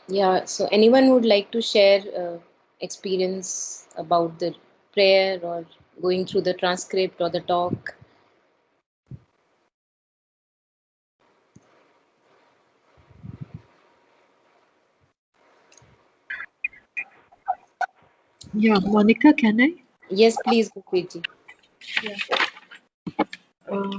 Yeah, so anyone would like to share experience about the prayer or going through the transcript or the talk? Yeah, Monica, can I? Yes, please, Gurpreet ji. Yeah. Uh,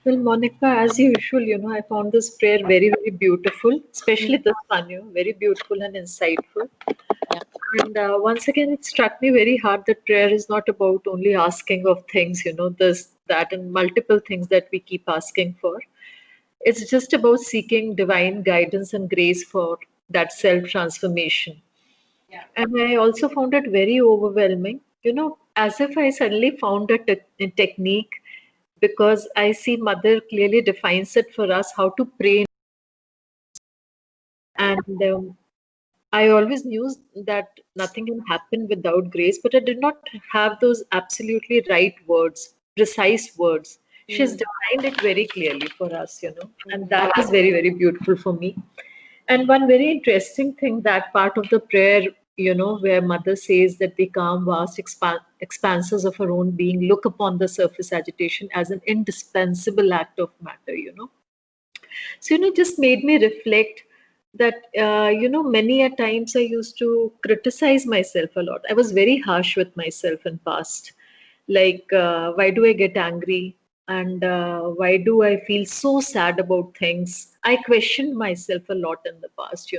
well, Monica, as usual, I found this prayer very, very beautiful, especially this one, very beautiful and insightful. Yeah. And once again, it struck me very hard that prayer is not about only asking of things, this, that, and multiple things that we keep asking for. It's just about seeking divine guidance and grace for that self transformation. And I also found it very overwhelming, as if I suddenly found a technique because I see Mother clearly defines it for us how to pray. And I always knew that nothing can happen without grace, but I did not have those absolutely right words, precise words. She's Mm. defined it very clearly for us, and that is very, very beautiful for me. And one very interesting thing, that part of the prayer, where Mother says that the calm, vast expanses of her own being look upon the surface agitation as an indispensable act of matter, So, just made me reflect that, many a times I used to criticize myself a lot. I was very harsh with myself in past. Like, why do I get angry? And why do I feel so sad about things? I questioned myself a lot in the past,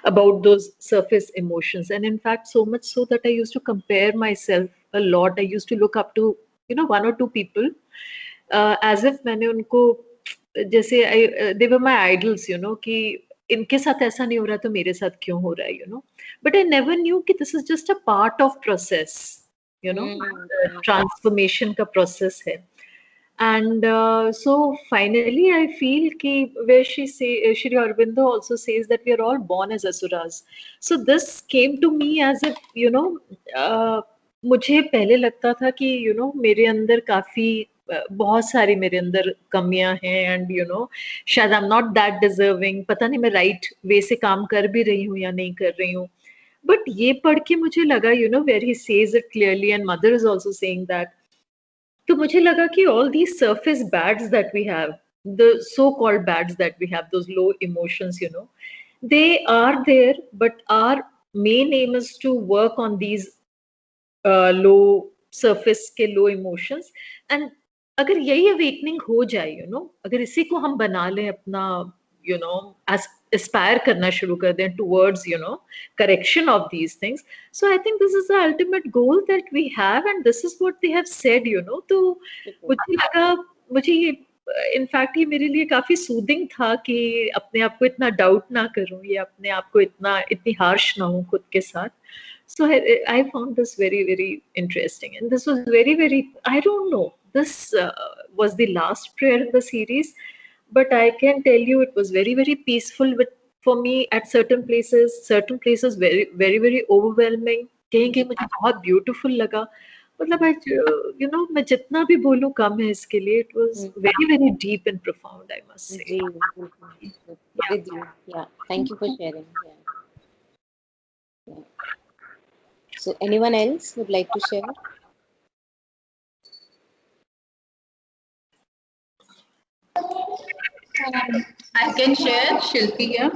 about those surface emotions. And in fact, so much so that I used to compare myself a lot. I used to look up to, one or two people as if मैंने उनको जैसे दे वर my idols कि इनके साथ ऐसा नहीं हो रहा तो मेरे साथ क्यों हो रहा है बट आई नेवर न्यू कि this is just a part of process you know Mm. Transformation का प्रोसेस है and so finally I feel ki where Shri Aurobindo also says that we are all born as asuras. So this came to me as if uh, मुझे पहले लगता था कि मेरे अंदर काफी बहुत सारी मेरे अंदर कमियां हैं एंड शायद I am not that deserving पता नहीं मैं राइट वे से काम कर भी रही हूँ या नहीं कर रही हूँ बट ये पढ़ के मुझे लगा where he says it clearly and mother is also saying that तो मुझे लगा कि all these surface bads that we have, the so-called bads that we have, those low emotions, they are there, but our main aim is to work on these low surface के low emotions. And अगर यही awakening हो जाए, अगर इसी को हम बना लें अपना, aspire करना शुरू कर दें towards, correction of these things. So I think this is the ultimate goal that we have, and this is what they have said, तो मुझे लगा मुझे ये इनफैक्ट ये मेरे लिए काफी सूदिंग था कि अपने आप को इतना डाउट ना करूं या अपने आप को इतनी हार्श ना हूं खुद के साथ so I found this very, very interesting. And this was very, very, I don't know, this was the last prayer in the series, but I can tell you it was very, very peaceful with, for me at certain places very, very, very overwhelming. कहीं कहीं मुझे बहुत beautiful लगा मतलब I मैं जितना भी बोलूं कम है इसके लिए it was very, very deep and profound, I must say. जी, बिल्कुल, with you. Yeah, thank you for sharing. Yeah. Yeah. So anyone else would like to share? I can share, Shilpi here.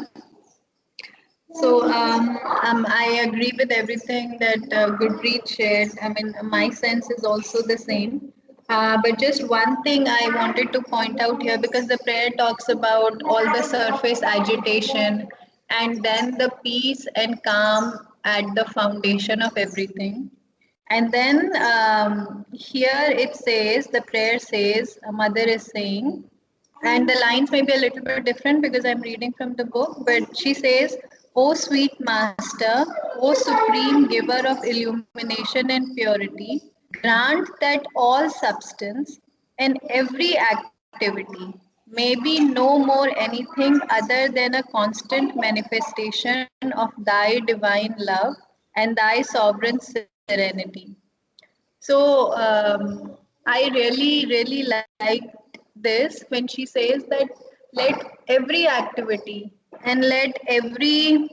So I agree with everything that Gurpreet shared. I mean, my sense is also the same. But just one thing I wanted to point out here because the prayer talks about all the surface agitation and then the peace and calm at the foundation of everything. And then here it says, the prayer says, a mother is saying, and the lines may be a little bit different because I'm reading from the book, but she says, O sweet master, O supreme giver of illumination and purity, grant that all substance and every activity may be no more anything other than a constant manifestation of thy divine love and thy sovereign serenity. So I really, really like this when she says that let every activity and let every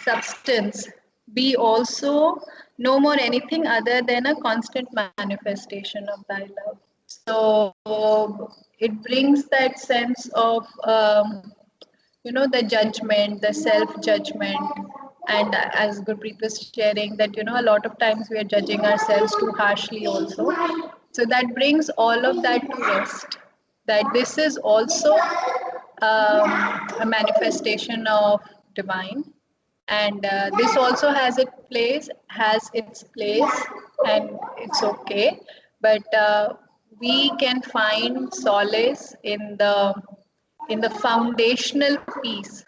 substance be also no more anything other than a constant manifestation of thy love. So it brings that sense of the judgment, the self judgment, and as Gurpreet was sharing that a lot of times we are judging ourselves too harshly also. So that brings all of that to rest. That this is also a manifestation of divine, and this also has its place, and it's okay. But we can find solace in the foundational peace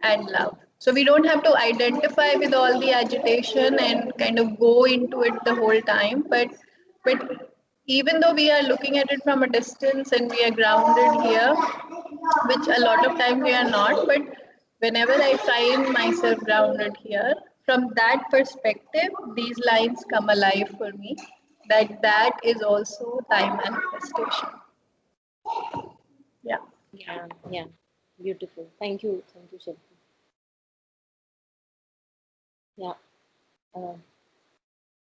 and love. So we don't have to identify with all the agitation and kind of go into it the whole time. But even though we are looking at it from a distance and we are grounded here, which a lot of time we are not, but whenever I find myself grounded here, from that perspective, these lines come alive for me. That is also time manifestation. Yeah. Yeah, yeah. Beautiful. Thank you. Thank you, Shilpi. Yeah. Uh,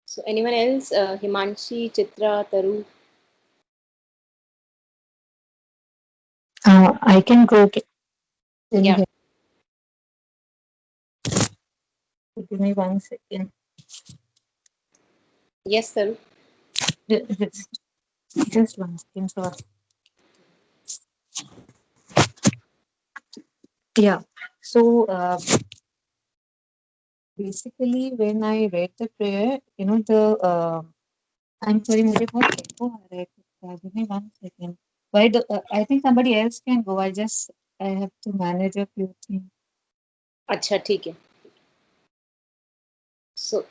so anyone else? Himanshi, Chitra, Taru? I can go. Can you Yeah. hear- Give me 1 second. Yes, Taru. Just 1 second. Sorry. Yeah. So basically, when I read the prayer, I'm sorry, मुझे बहुत echo आ रहा है. Give me 1 second. Why do I think somebody else can go? I have to manage a few things. अच्छा, ठीक है. So,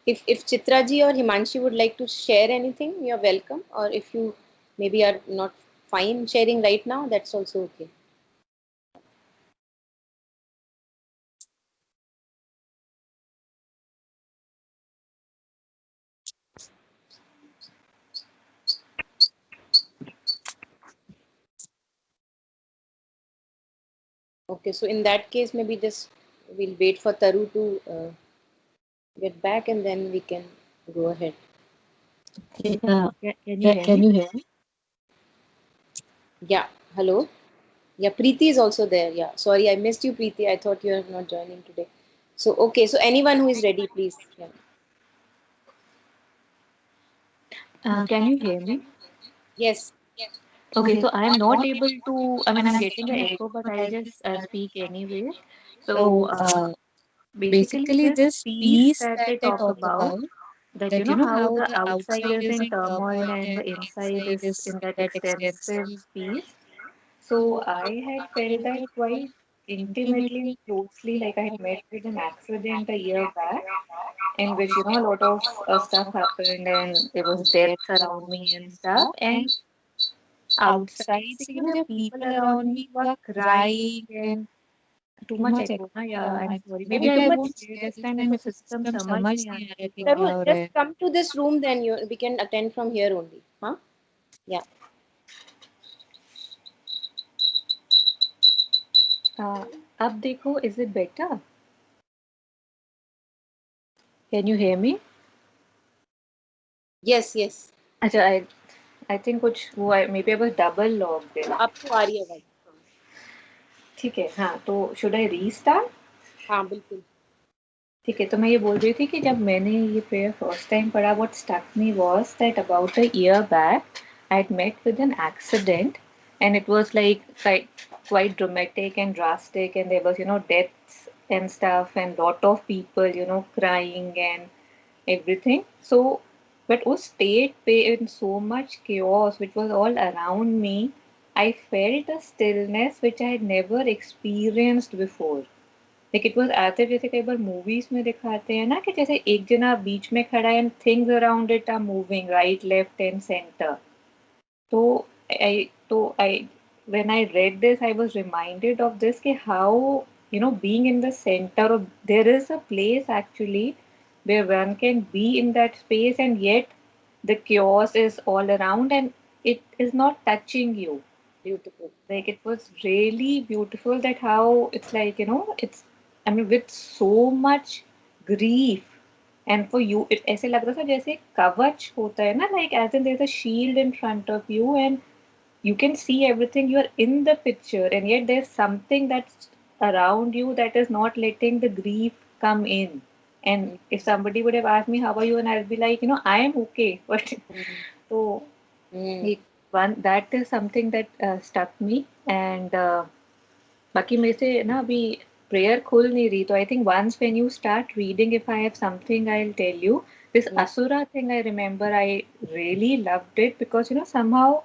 if Chitra ji or Himanshi would like to share anything, you're welcome. Or if you maybe are not fine sharing right now, that's also okay. Okay, so in that case, maybe just we'll wait for Taru to get back, and then we can go ahead. Okay, Can you hear can me? you hear me? Yeah. Hello. Yeah, Preeti is also there. Yeah. Sorry, I missed you, Preeti. I thought you are not joining today. So okay. So anyone who is ready, please. Yeah. Can you hear me? Yes. Okay, so I'm not able to, I mean, I'm getting an echo, but I'll just speak anyway. So, So basically, basically, this this piece piece that that they they talk talk about, about, that that how how the the outside outside is is in in turmoil turmoil and the and inside inside is is in that that extensive extensive. piece. So I had felt that quite intimately and closely, like I had met with an accident a year back, in which, a lot of stuff happened and there was death around me and stuff. And outside, so, there are people around me who are crying and too much echo. Na? Yeah, I'm sorry. Maybe I won't share this time because system समझ नहीं आ रहा है कि Taru, क्या हो रहा just है. come to this room, then we can attend from here only. Huh? Yeah. अब देखो, is it better? Can you hear me? Yes. Yes. अच्छा, I think कुछ हुआ है. Maybe I was double logged in. अब तो आ रही है आवाज. ठीक है. हाँ, तो should I restart? हाँ, बिल्कुल. ठीक है. तो मैं ये बोल रही थी कि जब मैंने ये prayer first time पढ़ा, what struck me was that about a year back I had met with an accident, and it was like quite dramatic and drastic, and there was deaths and stuff and lot of people crying and everything. So but उस state पे in so much chaos which was all around me, I felt a stillness which I had never experienced before. Like it was as if जैसे कई बार movies में दिखाते हैं ना कि जैसे एक जना बीच में खड़ा है and things around it are moving right, left and center. So I when I read this, I was reminded of this कि how being in the center of there is a place actually where one can be in that space and yet the chaos is all around and it is not touching you. Beautiful. Like it was really beautiful that how it's like, it's, I mean, with so much grief. And for you, it ऐसे लग रहा था जैसे कवच होता है ना, like as in there's a shield in front of you and you can see everything, you're in the picture, and yet there's something that's around you that is not letting the grief come in. And if somebody would have asked me, how are you? And I'll be like, I am okay. But Mm. so Mm. एक one that is something that stuck me. And बाकी मेरे से ना अभी prayer खुल नहीं रही, तो I think once when you start reading, if I have something I'll tell you. This Mm. Asura thing, I remember I really loved it because somehow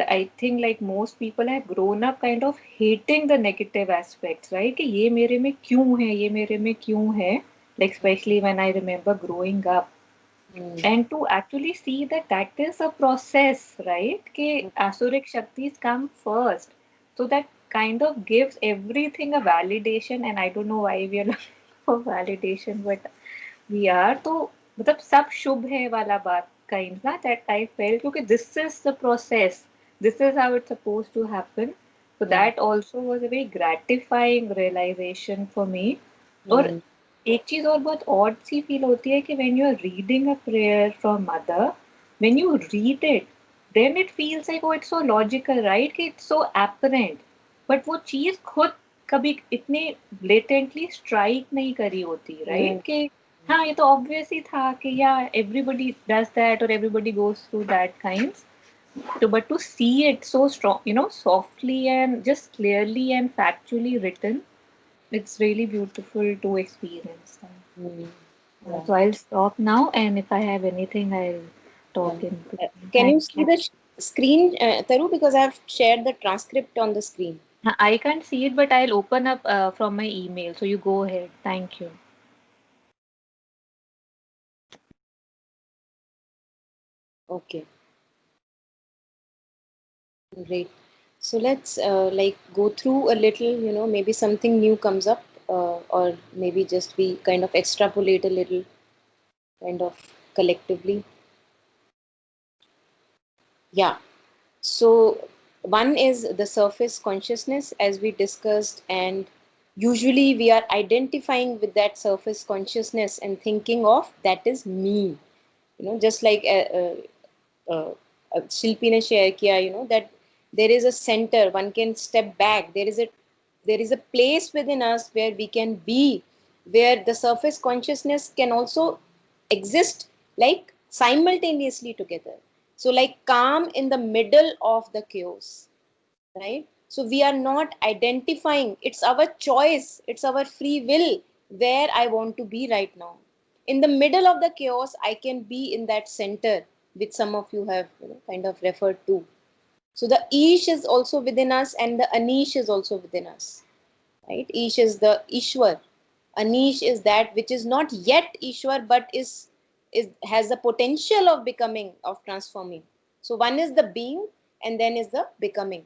I think like most people have grown up kind of hating the negative aspects, right? कि ये मेरे में क्यों है, ये मेरे में क्यों है? Like especially when I remember growing up. Mm. And to actually see that that is a process, right? कि asuric shaktis come first. So that kind of gives everything a validation, and I don't know why we are looking for validation, but we are. तो मतलब सब शुभ है वाला बात kind ना, that I felt क्योंकि this is the process, this is how it's supposed to happen. So Mm. that also was a very gratifying realization for me. और Mm. एक चीज और बहुत odd सी फील होती है कि when you are reading a prayer from mother, when you read it, then it feels like, oh, it's so logical, right? कि it's so apparent. But वो चीज खुद कभी इतने blatantly strike नहीं करी होती, Mm. right? कि हाँ, ये तो obvious ही था कि yeah, everybody does that or everybody goes through that kinds. But to see it so strong, softly and just clearly and factually written, it's really beautiful to experience that. Mm. Yeah. So I'll stop now, and if I have anything, I'll talk Yeah. in between. Can you Thank see you. the screen, Taru? Because I've shared the transcript on the screen. I can't see it, but I'll open up from my email. So you go ahead. Thank you. Okay, great. So let's like go through a little, maybe something new comes up, or maybe just we kind of extrapolate a little, kind of collectively. Yeah. So one is the surface consciousness, as we discussed, and usually we are identifying with that surface consciousness and thinking of that is me. Just like Shilpi ने share किया, that there is a center. One can step back. There is a place within us where we can be, where the surface consciousness can also exist like simultaneously together. So like calm in the middle of the chaos, right? So we are not identifying, it's our choice, it's our free will where I want to be right now. In the middle of the chaos, I can be in that center, which some of you have kind of referred to. So the Ish is also within us, and the Anish is also within us, right? Ish is the Ishwar. Anish is that which is not yet Ishwar, but is has the potential of becoming, of transforming. So one is the being, and then is the becoming.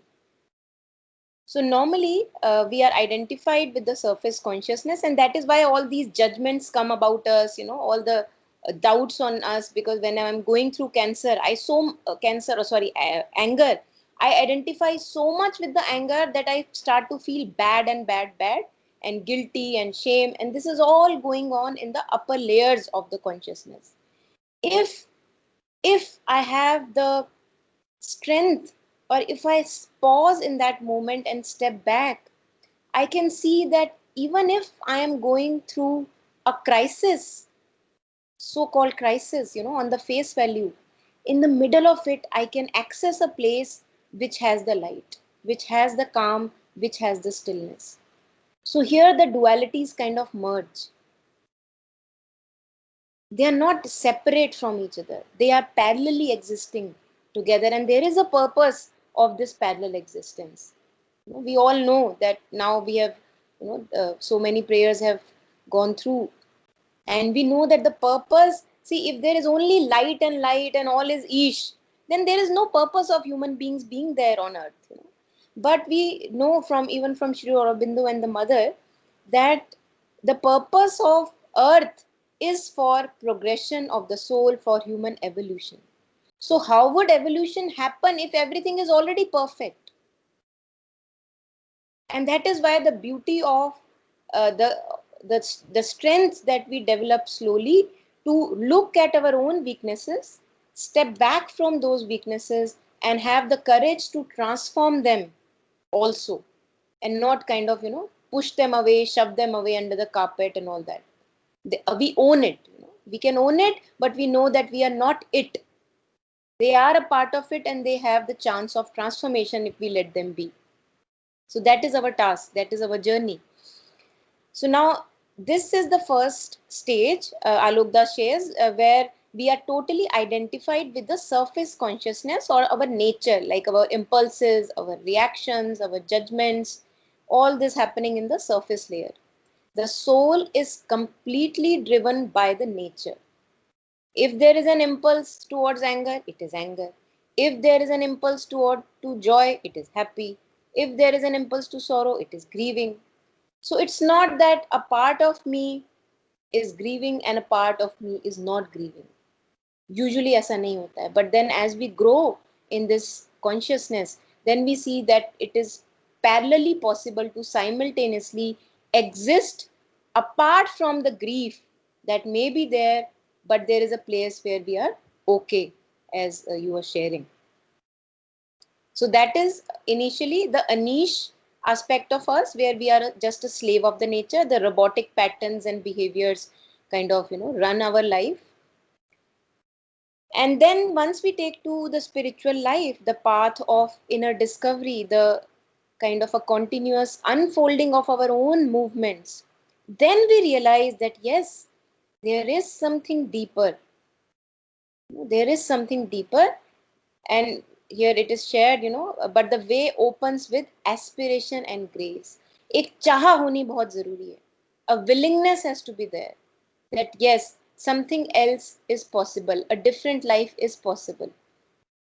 So normally we are identified with the surface consciousness, and that is why all these judgments come about us. All the doubts on us. Because when I'm going through cancer, anger. I identify so much with the anger that I start to feel bad and bad, and guilty and shame, and this is all going on in the upper layers of the consciousness. If I have the strength, or if I pause in that moment and step back, I can see that even if I am going through a crisis, so called crisis, on the face value, in the middle of it, I can access a place which has the light, which has the calm, which has the stillness. So here the dualities kind of merge. They are not separate from each other, they are parallelly existing together, and there is a purpose of this parallel existence. We all know that now we have, so many prayers have gone through, and we know that the purpose, see, if there is only light and all is ish, then there is no purpose of human beings being there on earth. But we know from, even from Shri Aurobindo and the mother, that the purpose of earth is for progression of the soul, for human evolution. So how would evolution happen if everything is already perfect? And that is why the beauty of uh, the, the strengths that we develop slowly to look at our own weaknesses, step back from those weaknesses, and have the courage to transform them also, and not kind of, push them away, shove them away under the carpet and all that. We own it. We can own it, but we know that we are not it. They are a part of it, and they have the chance of transformation if we let them be. So that is our task, that is our journey. So now this is the first stage, Alokda shares, where we are totally identified with the surface consciousness or our nature, like our impulses, our reactions, our judgments, all this happening in the surface layer. The soul is completely driven by the nature. If there is an impulse towards anger, it is anger. If there is an impulse to joy, it is happy. If there is an impulse to sorrow, it is grieving. So it's not that a part of me is grieving and a part of me is not grieving. Usually ऐसा नहीं होता है. But then as we grow in this consciousness, then we see that it is parallelly possible to simultaneously exist apart from the grief that may be there, but there is a place where we are okay, as you were sharing. So that is initially the Anish aspect of us, where we are just a slave of the nature. The robotic patterns and behaviors kind of, run our life. And then once we take to the spiritual life, the path of inner discovery, the kind of a continuous unfolding of our own movements, then we realize that yes, there is something deeper. There is something deeper. And here it is shared, but the way opens with aspiration and grace. एक चाह होनी बहुत जरूरी है. A willingness has to be there, that yes, something else is possible, a different life is possible.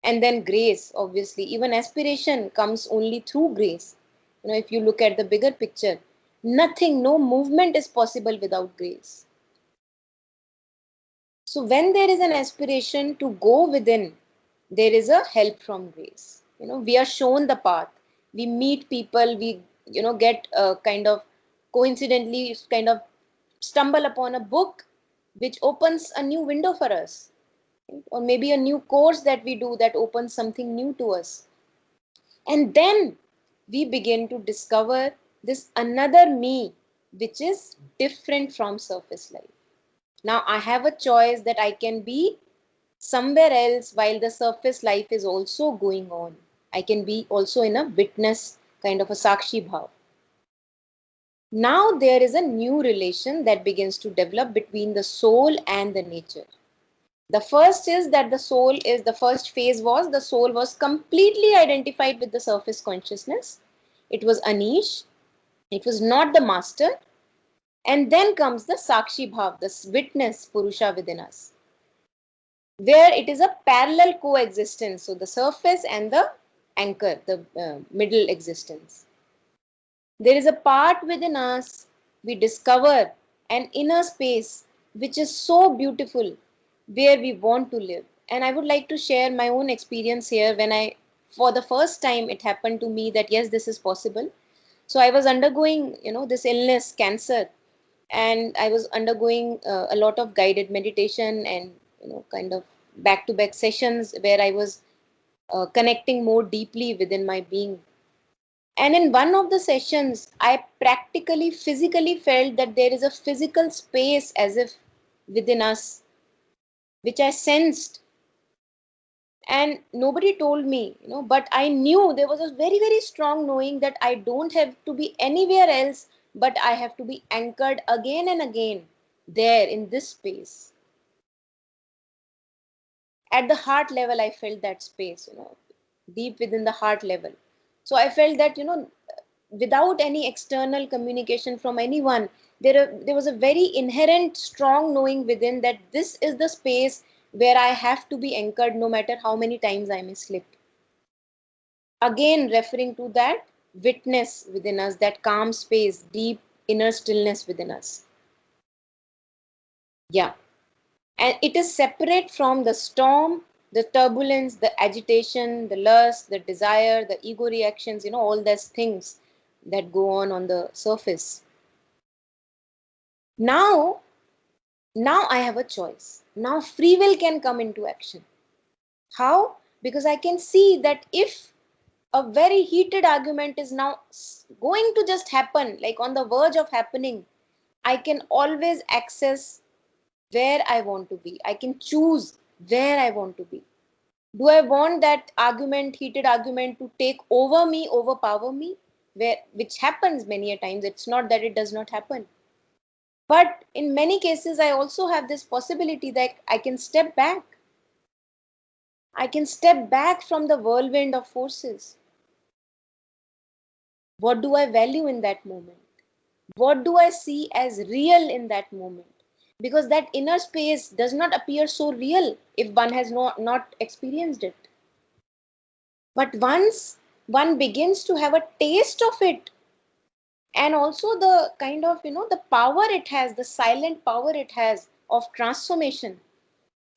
And then grace, obviously, even aspiration comes only through grace. If you look at the bigger picture, nothing, no movement is possible without grace. So when there is an aspiration to go within, there is a help from grace. We are shown the path. We meet people. We get kind of coincidentally kind of stumble upon a book which opens a new window for us, right? Or maybe a new course that we do that opens something new to us. And then we begin to discover this another me, which is different from surface life. Now I have a choice that I can be somewhere else while the surface life is also going on. I can be also in a witness, kind of a sakshi bhav. Now there is a new relation that begins to develop between the soul and the nature. The first is that the first phase was the soul was completely identified with the surface consciousness. It was Anish. It was not the master. And then comes the sakshi bhav, the witness purusha within us, where it is a parallel coexistence. So the surface and the anchor, the middle existence. There is a part within us, we discover an inner space which is so beautiful, where we want to live. And I would like to share my own experience here when for the first time, it happened to me that yes, this is possible. So I was undergoing, this illness, cancer, and I was undergoing a lot of guided meditation and, kind of back to back sessions where I was connecting more deeply within my being. And in one of the sessions, I practically physically felt that there is a physical space as if within us, which I sensed. And nobody told me, but I knew there was a very, very strong knowing that I don't have to be anywhere else, but I have to be anchored again and again there in this space. At the heart level, I felt that space, deep within the heart level. So I felt that, without any external communication from anyone, there was a very inherent strong knowing within that this is the space where I have to be anchored no matter how many times I may slip. Again, referring to that witness within us, that calm space, deep inner stillness within us. Yeah. And it is separate from the storm, the turbulence, the agitation, the lust, the desire, the ego reactions, all those things that go on the surface. Now, I have a choice. Now free will can come into action. How? Because I can see that if a very heated argument is now going to just happen, like on the verge of happening, I can always access where I want to be. I can choose where I want to be. Do I want that heated argument, to take over me, overpower me? Which happens many a times. It's not that it does not happen. But in many cases, I also have this possibility that I can step back. I can step back from the whirlwind of forces. What do I value in that moment? What do I see as real in that moment? Because that inner space does not appear so real if one has not experienced it. But once one begins to have a taste of it, and also the kind of, the power it has, the silent power it has of transformation,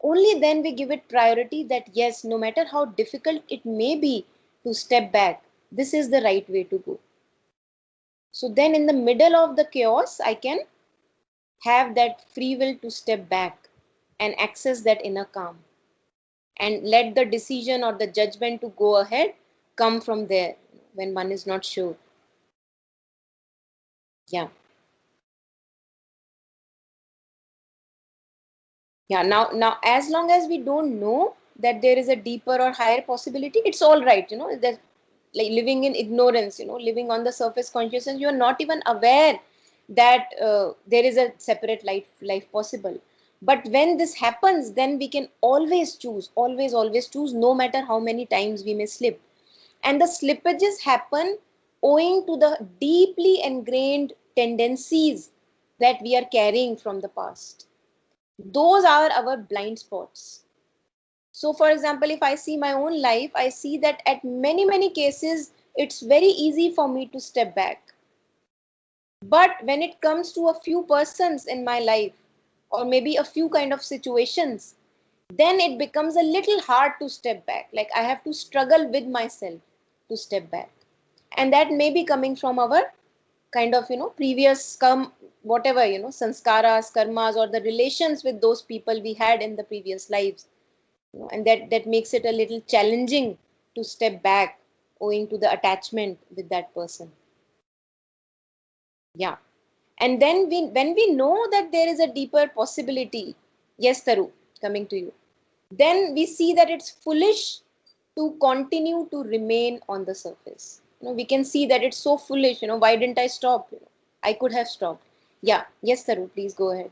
only then we give it priority that yes, no matter how difficult it may be to step back, this is the right way to go. So then in the middle of the chaos, I can have that free will to step back and access that inner calm and let the decision or the judgment to go ahead come from there when one is not sure. Yeah. Yeah. Now, as long as we don't know that there is a deeper or higher possibility, it's all right. That like living in ignorance, living on the surface consciousness, you are not even aware that there is a separate life possible. But when this happens, then we can always choose, always choose, no matter how many times we may slip. And the slippages happen owing to the deeply ingrained tendencies that we are carrying from the past. Those are our blind spots. So, for example, if I see my own life, I see that at many cases, it's very easy for me to step back. But when it comes to a few persons in my life, or maybe a few kind of situations, then it becomes a little hard to step back. Like I have to struggle with myself to step back. And that may be coming from our kind of, previous whatever, sanskaras, karmas, or the relations with those people we had in the previous lives. And that makes it a little challenging to step back owing to the attachment with that person. Yeah. And then when we know that there is a deeper possibility, yes, Taru, coming to you, then we see that it's foolish to continue to remain on the surface. We can see that it's so foolish. Why didn't I stop? I could have stopped. Yeah. Yes, Taru, please go ahead.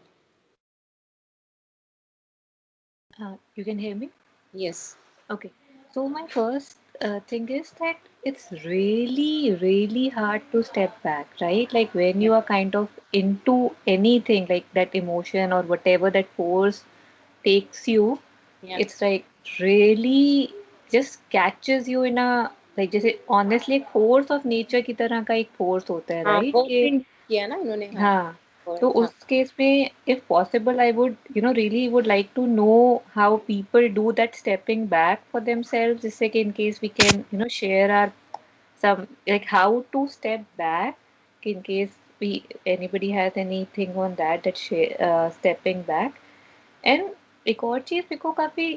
You can hear me? Yes. Okay. So my first thing is that it's really hard to step back, right? Like when you are kind of into anything, like that emotion or whatever that force takes you, Yeah. it's like really just catches you in a like जैसे honestly एक force of nature की तरह का एक force होता है, हाँ, right? बहुत कि print किया ना इन्होंने, हाँ. हाँ तो हाँ. उस केस में if possible I would really would like to know how people do that stepping back for themselves जिससे कि in case we can share our some like how to step back in case we anybody has anything on that stepping back and एक और चीज मेरे को काफी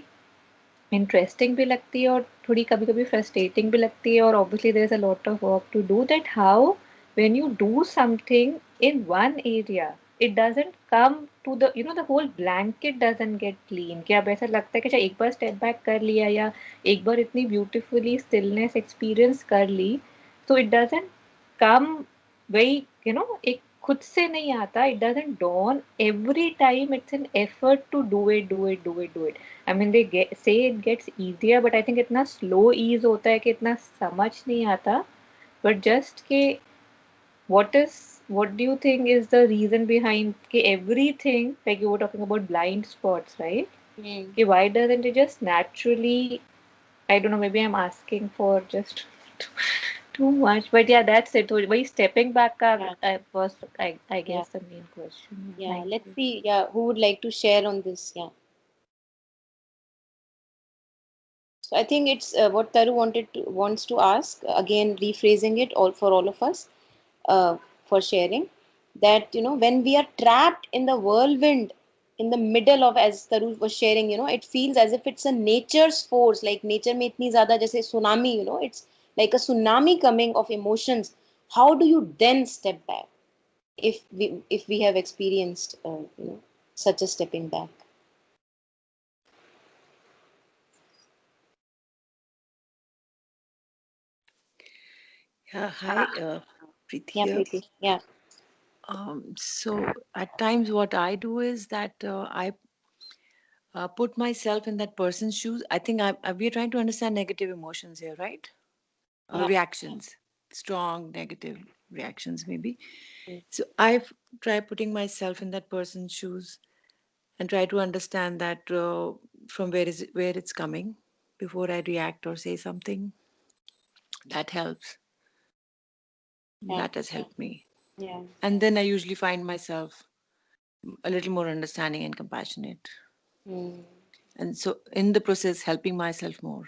interesting भी लगती है और थोड़ी कभी कभी फ्रस्ट्रेटिंग भी लगती है और obviously there is a lot of work to do that how when you do something in one area it doesn't come to the the whole blanket doesn't get clean कि अब ऐसा लगता है कि अच्छा एक बार स्टेप बैक कर लिया या एक बार इतनी ब्यूटिफुली स्टिलनेस एक्सपीरियंस कर ली तो इट डजंट कम वही एक खुद से नहीं आता it doesn't dawn every time it's an effort to do it I mean, say it gets easier, but I think इतना slow ease होता है कि इतना समझ नहीं आता. But just कि what do you think is the reason behind कि everything like you were talking about blind spots, right? कि why doesn't it just naturally? I don't know. Maybe I'm asking for just too much, but yeah, that's it. So, by stepping back, Yeah. was I Yeah. guess the main question. Yeah. Thank Let's you. see. Yeah. Who would like to share on this? Yeah. So I think it's what Taru wants to ask again, rephrasing it all for all of us, for sharing that, when we are trapped in the whirlwind, in the middle of, as Taru was sharing, it feels as if it's a nature's force, like nature mein itni zyada jaise tsunami, it's like a tsunami coming of emotions. How do you then step back if we have experienced such a stepping back? Yeah, hi, Preeti Yeah, here. Preeti. Yeah. So at times, what I do is that I put myself in that person's shoes. I think we are trying to understand negative emotions here, right? Yeah. Reactions, strong negative reactions, maybe. Mm. So I try putting myself in that person's shoes and try to understand that from where it's coming before I react or say something. That helps. Yeah. That has helped me. Yeah. And then I usually find myself a little more understanding and compassionate. Mm. And so in the process, helping myself more.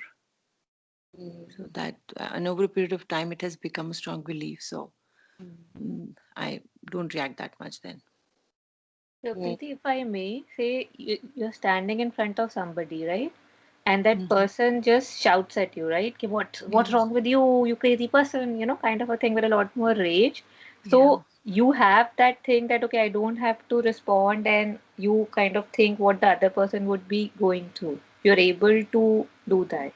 Mm. So that and over a period of time, it has become a strong belief. So I don't react that much then. So, Mm. Preeti, if I may say, you're standing in front of somebody, right? And that Mhm. person just shouts at you, right? Ki, what's Yeah. wrong with you, you crazy person? Kind of a thing with a lot more rage. Yeah. So you have that thing that, okay, I don't have to respond, and you kind of think what the other person would be going through. You're able to do that.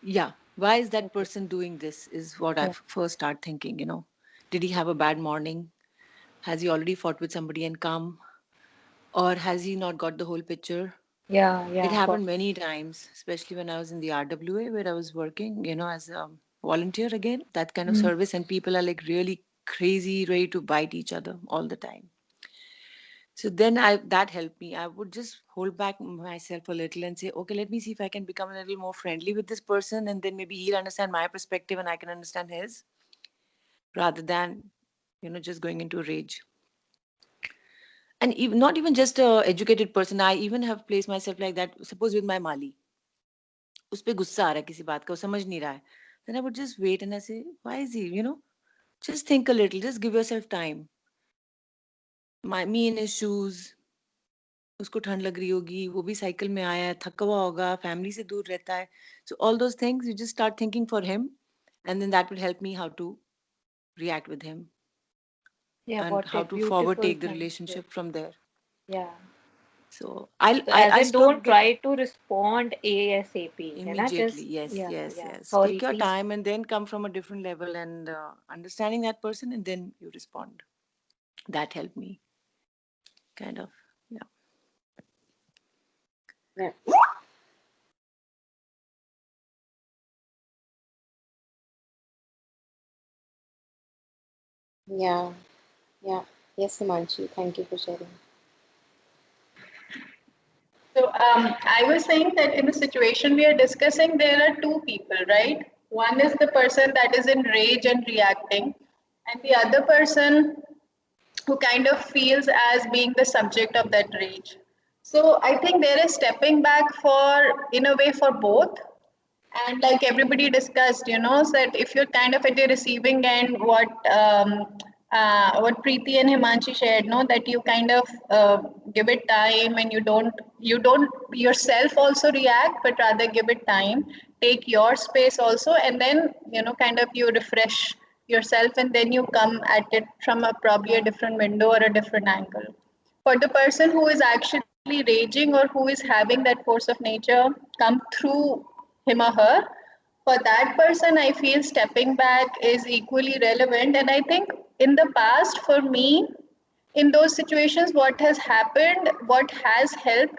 Yeah. Why is that person doing this? Is what I Yeah. first start thinking. Did he have a bad morning? Has he already fought with somebody and come? Or has he not got the whole picture? Yeah, It yeah, got happened many times, especially when I was in the RWA where I was working, as a volunteer again, that kind of Mm. service, and people are like really crazy, ready to bite each other all the time. So then that helped me. I would just hold back myself a little and say, okay, let me see if I can become a little more friendly with this person, and then maybe he'll understand my perspective and I can understand his, rather than, just going into rage. And even not even just a educated person, I even have placed myself like that. Suppose with my Mali, उस पे गुस्सा आ रहा है किसी बात का, वो समझ नहीं रहा है. Then I would just wait and I say, why is he, just think a little, just give yourself time. Me in his shoes, उसको ठंड लग रही होगी, वो भी साइकिल में आया है, थका हुआ होगा, फैमिली से दूर रहता है. So all those things, you just start thinking for him, and then that will help me how to react with him Yeah, and got how it. to forward Beautiful. take the Thank you. relationship from there. Yeah. So I So I, as I in don't stopped try to respond ASAP, है ना? immediately. Just Yes, yeah, yes, yeah. yes. Sorry, Take your please. time and then come from a different level and understanding that person, and then you respond. That helped me, kind of. Yeah. Yeah. Yeah. Yeah. Yes, Himanshu. Thank you for sharing. So I was saying that in the situation we are discussing, there are two people, right? One is the person that is in rage and reacting, and the other person who kind of feels as being the subject of that rage. So I think there is stepping back for, in a way, for both. And like everybody discussed, so that if you're kind of at the receiving end, what Preeti and Himanshi shared, no, that you kind of give it time, and you don't yourself also react, but rather give it time, take your space also, and then kind of you refresh yourself, and then you come at it from a probably a different window or a different angle. For the person who is actually raging, or who is having that force of nature come through him or her, for that person, I feel stepping back is equally relevant. And I think in the past, for me, in those situations, what has happened, what has helped,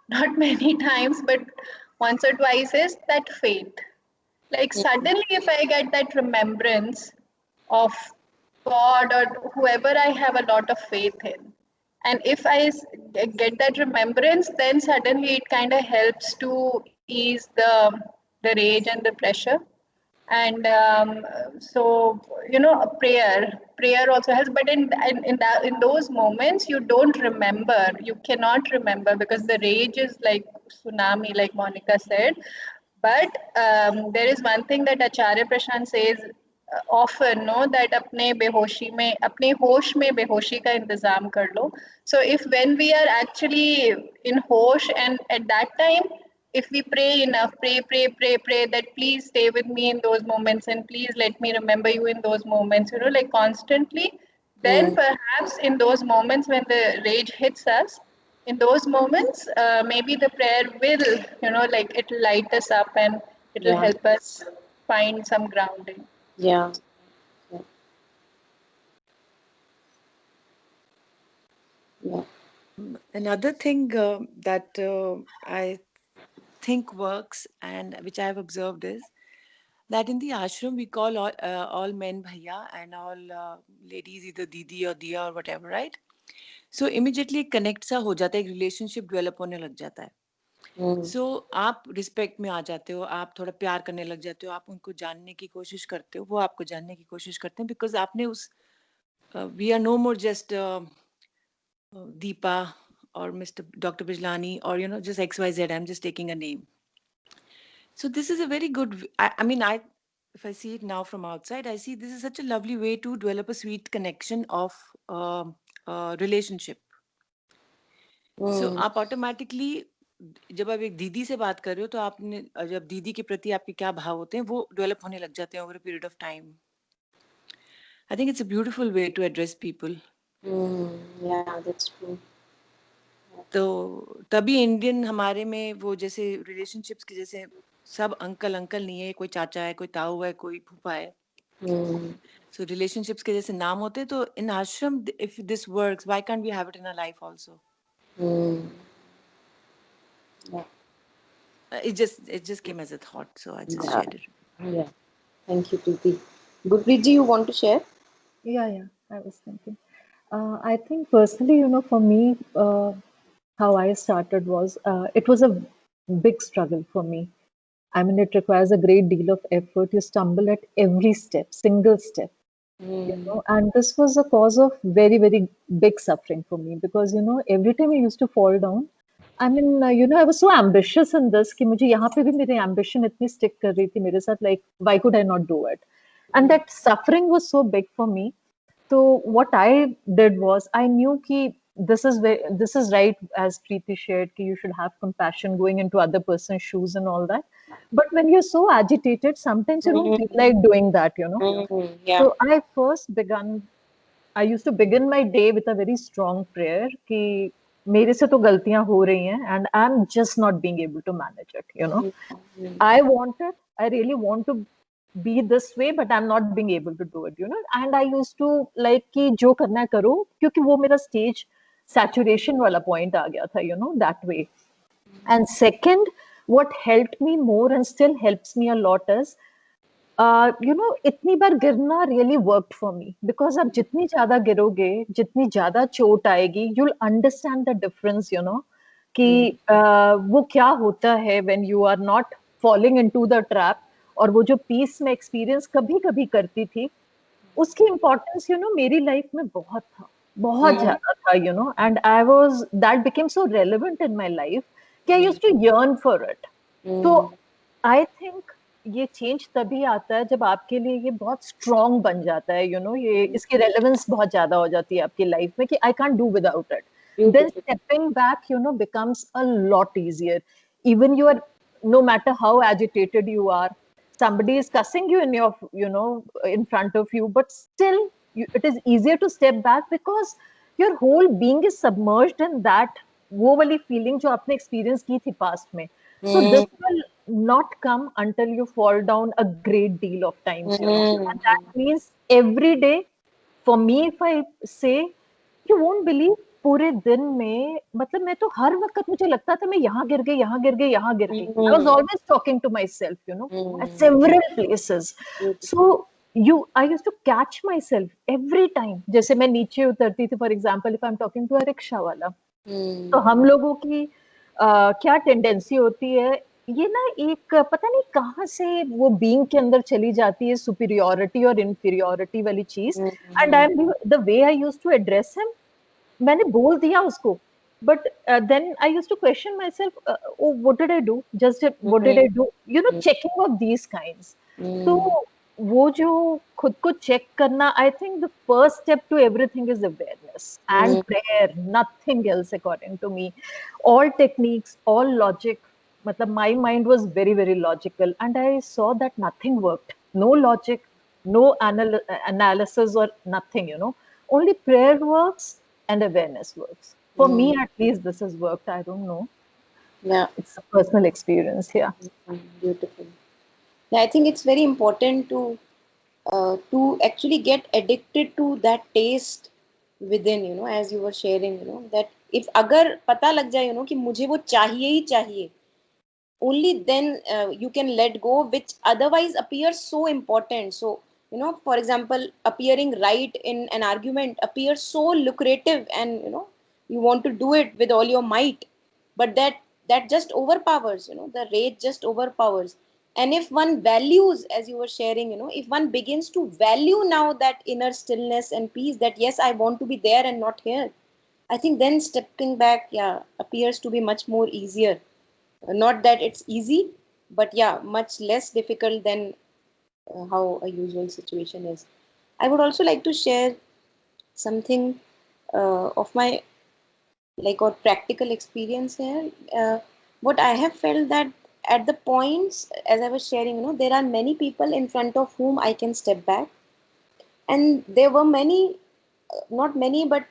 not many times, but once or twice, is that faith. Like suddenly, if I get that remembrance of God or whoever I have a lot of faith in, and if get that remembrance, then suddenly it kind of helps to ease the rage and the pressure. And so a prayer also helps, but in those moments you don't remember, you cannot remember, because the rage is like tsunami, like Monica said. But there is one thing that Acharya Prashant says often, no, that अपने बेहोशी में अपने होश में बेहोशी का इंतजाम कर लो. So if when we are actually in hosh and at that time, if we pray enough, pray that please stay with me in those moments and please let me remember you in those moments, you know, like constantly, then perhaps in those moments when the rage hits us, in those moments, maybe the prayer will, you know, like it'll light us up and it'll Yeah. help us find some grounding. Yeah. Yeah. Another thing that I think works and which I have observed is that in the ashram we call all men bhaiya and all ladies either didi or diya or whatever, right? So immediately एक connect सा हो जाता है, एक relationship develop होने लग जाता है. So आप रिस्पेक्ट में आ जाते हो, आप थोड़ा प्यार करने लग जाते हो, आप उनको जानने की कोशिश करते हो, वो आपको जानने की कोशिश करते हैं, बिकॉज आपने उस we are no more just Deepa or Mr. Dr. Bijlani or just XYZ. I'm just taking a name. So this is a very good. I mean, if I see it now from outside, I see this is such a lovely way to develop a sweet connection of relationship. So आप automatically जब आप एक दीदी से बात कर रहे हो तो आपने जब दीदी के प्रति आपके क्या भाव होते हैं वो डेवलप होने लग जाते हैं over a period of time. I think it's a beautiful way to address people. Yeah, that's true. तो तभी इंडियन हमारे में वो जैसे रिलेशनशिप्स के जैसे सब अंकल अंकल नहीं है, कोई चाचा है, कोई ताऊ है, कोई फूफा है. सो रिलेशनशिप्स के जैसे नाम होते हैं. तो in ashram if this works, why can't we have it in our life also? It just came as a thought, so I just shared it. Yeah. Thank you, Preeti. Gurpreet ji, you want to share? Yeah, I was thinking. I think personally, for me, how I started was, it was a big struggle for me. I mean, it requires a great deal of effort. You stumble at every step, single step, and this was a cause of very, very big suffering for me because, every time I used to fall down, I mean, I was so ambitious in this कि मुझे यहाँ पे भी मेरी ambition इतनी stick कर रही थी मेरे साथ, like, why could I not do it? And that suffering was so big for me. So what I did was I knew कि this is right, as Preeti shared, कि you should have compassion going into other person's shoes and all that. But when you're so agitated, sometimes you don't feel like doing that, Yeah. So I used to begin my day with a very strong prayer कि मेरे से तो गलतियां हो रही हैं and I'm just not being able to manage it, I really want to be this way but I'm not being able to do it, and I used to like कि जो करना है करो क्योंकि वो मेरा stage saturation वाला point आ गया था, that way. And second, what helped me more and still helps me a lot is इतनी बार गिरना really worked for me because अब जितनी ज्यादा गिरोगे, जितनी ज्यादा चोट आएगी, you'll understand the difference, कि वो क्या होता है when you are not falling into the trap, और वो जो पीस में एक्सपीरियंस कभी कभी करती थी उसकी इम्पोर्टेंस मेरी लाइफ में बहुत ज्यादा था, and I was that became so relevant in my life कि I used to yearn for it. So I think ये चेंज तभी आता है जब आपके लिए ये बहुत स्ट्रॉन्ग बन जाता है, ये इसकी रेलेवेंस बहुत ज्यादा हो जाती है आपकी लाइफ में कि I can't do without it. Then stepping back, becomes a lot easier. Even no matter how agitated you are, somebody is cussing you in front of you, but still it is easier to step back because your whole being is submerged in that वो वाली feeling जो आपने experience की थी past में. So this will not come until you fall down a great deal of times, and that means every day. For me, if I say, you won't believe, पूरे दिन में मतलब मैं तो हर वक्त मुझे लगता था मैं यहाँ गिर गई, यहाँ गिर गई, यहाँ गिर गई. I was always talking to myself, at several places. So I used to catch myself every time. जैसे मैं नीचे उतरती थी, for example, if I'm talking to a rickshaw वाला, तो हम लोगों की क्या टेंडेंसी होती है, ये ना एक पता नहीं कहाँ से वो बीइंग के अंदर चली जाती है सुपीरियोरिटी और इन्फीरियोरिटी वाली चीज. And I am the way I used to address him, मैंने बोल दिया उसको But then I used to question myself, oh, what did I do? What did Mm, I do? Checking of these kinds. So mm, वो जो खुद को check करना, I think the first step to everything is awareness and mm, prayer, nothing else according to me. All techniques, all logic. मतलब my mind was very, very logical, and I saw that nothing worked. No logic, no analysis or nothing. Only prayer works and awareness works. For me, mm. at least, this has worked. I don't know. Yeah, It's a personal experience here. beautiful. Yeah, I think it's very important to actually get addicted to that taste within, as you were sharing, that if अगर पता लग जाए, कि मुझे वो चाहिए ही चाहिए, only then you can let go, which otherwise appears so important. So, for example, appearing right in an argument appears so lucrative, and you want to do it with all your might, but that just overpowers, the rage just overpowers. And if one values, as you were sharing, if one begins to value now that inner stillness and peace, that yes, I want to be there and not here, I think then stepping back, yeah, appears to be much more easier. Not that it's easy, but yeah, much less difficult than how a usual situation is. I would also like to share something of my like or practical experience here. What I have felt that at the points as I was sharing, there are many people in front of whom I can step back, and there were many, not many, but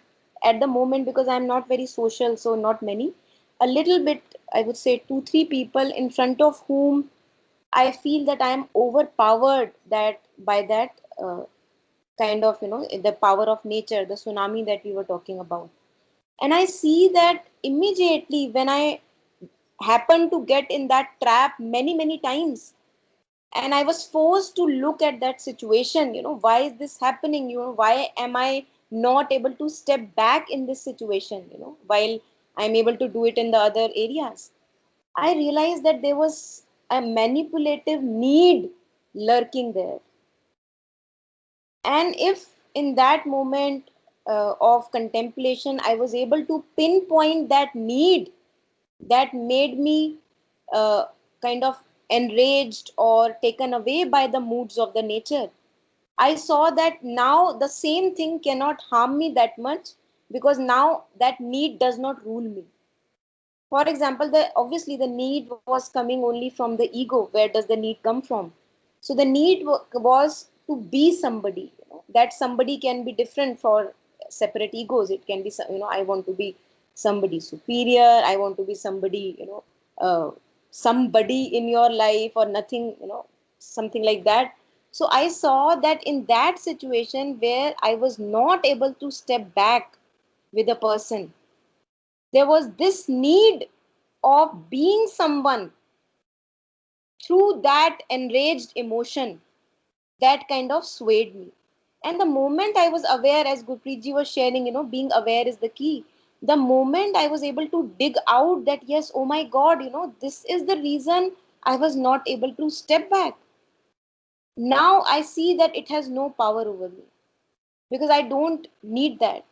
at the moment, because I'm not very social, so not many, a little bit, I would say 2 3 people in front of whom I feel that I am overpowered that by that kind of, the power of nature, the tsunami that we were talking about. And I see that immediately when I happen to get in that trap many, many times, and I was forced to look at that situation, why is this happening? Why am I not able to step back in this situation, while I'm able to do it in the other areas? I realized that there was a manipulative need lurking there. And if in that moment of contemplation, I was able to pinpoint that need that made me uh, kind of enraged or taken away by the moods of the nature, I saw that now the same thing cannot harm me that much, because now that need does not rule me. For example, obviously the need was coming only from the ego. Where does the need come from? So the need was to be somebody. That somebody can be different for separate egos. It can be, I want to be somebody superior. I want to be somebody, somebody in your life or nothing, something like that. So I saw that in that situation where I was not able to step back with a person, there was this need of being someone through that enraged emotion that kind of swayed me. And the moment I was aware, as Gurpreet ji was sharing, being aware is the key. The moment I was able to dig out that, yes, oh my God, this is the reason I was not able to step back. Now I see that it has no power over me, because I don't need that.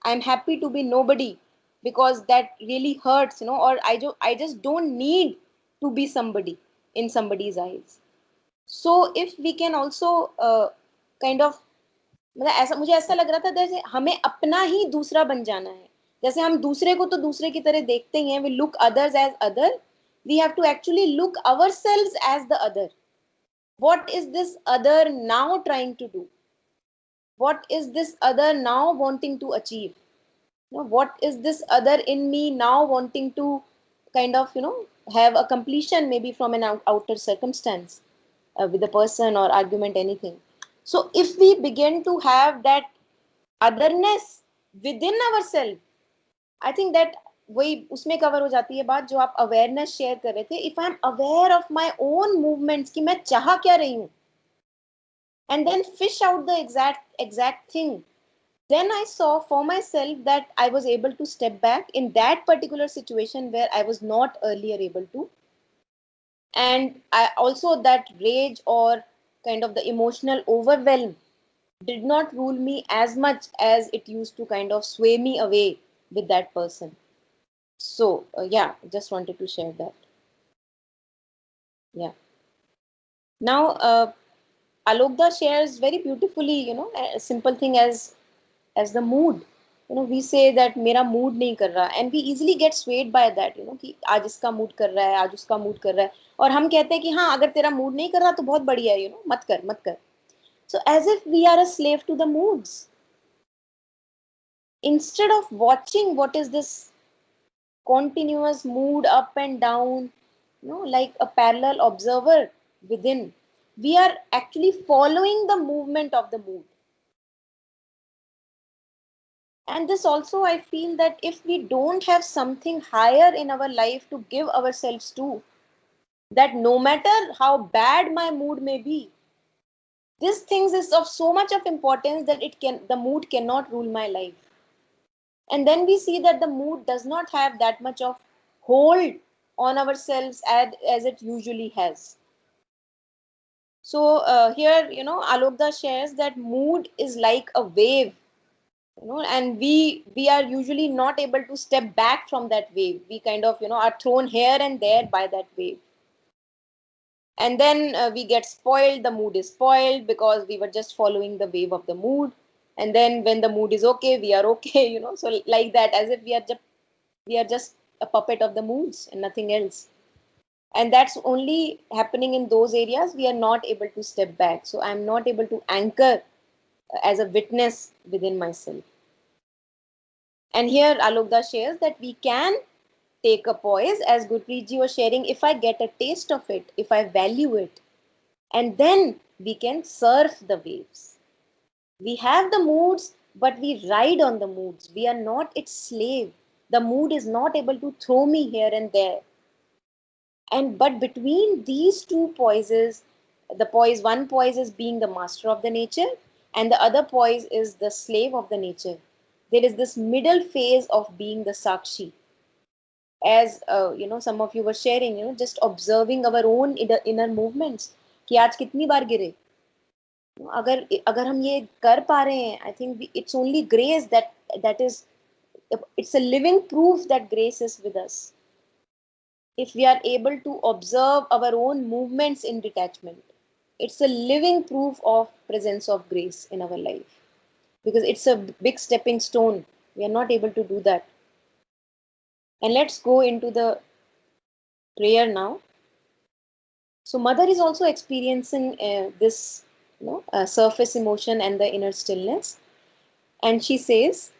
I'm happy to be nobody, because that really hurts, or I just don't need to be somebody in somebody's eyes. So if we can also kind of, मतलब ऐसा मुझे ऐसा लग रहा था जैसे हमें अपना ही दूसरा बन जाना है. जैसे हम दूसरे को तो दूसरे की तरह देखते ही हैं, we look others as other, we have to actually look ourselves as the other. What is this other now trying to do? What is this other now wanting to achieve? What is this other in me now wanting to kind of, have a completion, maybe from an outer circumstance, with a person or argument, anything. So if we begin to have that otherness within ourselves, I think that वही उसमें cover हो जाती है बात जो आप awareness share कर रहे थे. If I am aware of my own movements कि मैं चाह क्या रही हूँ, and then fish out the exact thing, then I saw for myself that I was able to step back in that particular situation where I was not earlier able to. And I also, that rage or kind of the emotional overwhelm did not rule me as much as it used to kind of sway me away with that person. So yeah, just wanted to share that. Yeah. Now Alokda shares very beautifully, a simple thing as the mood. We say that मेरा mood नहीं कर रहा, and we easily get swayed by that, कि आज इसका mood कर रहा है, आज उसका mood कर रहा है, और हम कहते हैं कि हाँ अगर तेरा mood नहीं कर रहा तो बहुत बढ़िया है, मत कर मत कर. So as if we are a slave to the moods, instead of watching what is this continuous mood up and down, like a parallel observer within, we are actually following the movement of the mood. And this also, I feel that if we don't have something higher in our life to give ourselves to, that no matter how bad my mood may be, this thing is of so much of importance that the mood cannot rule my life. And then we see that the mood does not have that much of hold on ourselves as it usually has. So here, Alokda shares that mood is like a wave, and we are usually not able to step back from that wave. We kind of, are thrown here and there by that wave. And then we get spoiled, the mood is spoiled because we were just following the wave of the mood. And then when the mood is okay, we are okay, so like that, as if we are just a puppet of the moods and nothing else. And that's only happening in those areas we are not able to step back. So I'm not able to anchor as a witness within myself. And here Alokda shares that we can take a poise, as Gurpreet ji was sharing, if I get a taste of it, if I value it, and then we can surf the waves. We have the moods, but we ride on the moods. We are not its slave. The mood is not able to throw me here and there. And but between these two poises, one poise is being the master of the nature, and the other poise is the slave of the nature. There is this middle phase of being the sakshi, as some of you were sharing, just observing our own inner movements, कि आज कितनी बार गिरे. अगर अगर हम ये कर पा रहे हैं, I think it's only grace that is, it's a living proof that grace is with us. If we are able to observe our own movements in detachment, it's a living proof of presence of grace in our life, because it's a big stepping stone. We are not able to do that. And let's go into the prayer now. So mother is also experiencing this surface emotion and the inner stillness, and she says,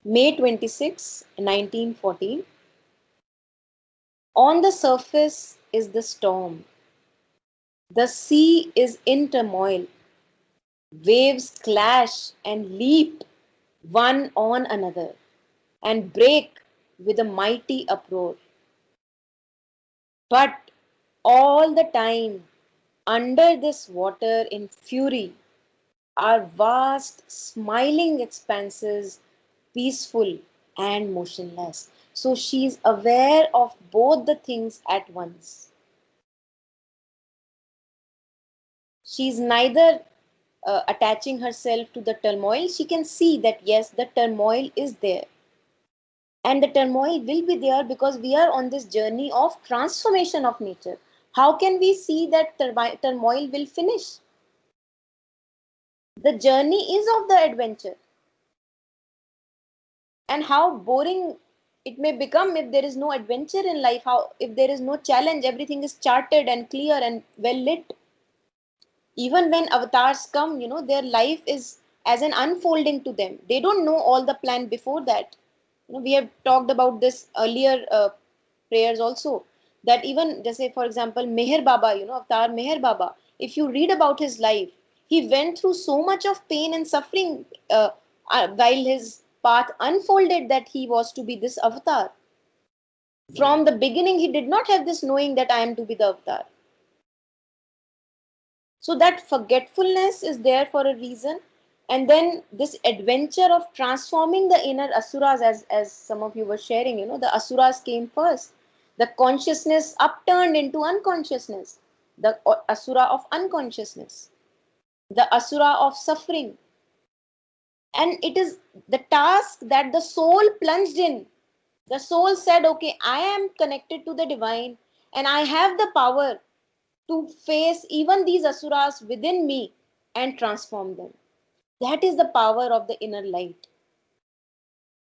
May 26, 1914, on the surface is the storm. The sea is in turmoil. Waves clash and leap one on another and break with a mighty uproar. But all the time, under this water in fury, are vast, smiling expanses, peaceful and motionless. So she is aware of both the things at once. She is neither attaching herself to the turmoil. She can see that yes, the turmoil is there. And the turmoil will be there because we are on this journey of transformation of nature. How can we see that turmoil will finish? The journey is of the adventure. And how boring it may become if there is no adventure in life, how if there is no challenge, everything is charted and clear and well lit. Even when avatars come, their life is as an unfolding to them. They don't know all the plan before that. We have talked about this earlier prayers also, that even just say, for example, Meher Baba, Avatar Meher Baba, if you read about his life, he went through so much of pain and suffering while his path unfolded that he was to be this avatar. From the beginning, he did not have this knowing that I am to be the avatar. So that forgetfulness is there for a reason. And then this adventure of transforming the inner asuras, as some of you were sharing, the asuras came first. The consciousness upturned into unconsciousness, the asura of unconsciousness, the asura of suffering. And it is the task that the soul plunged in The soul said, okay, I am connected to the divine and I have the power to face even these asuras within me and transform them. That is the power of the inner light.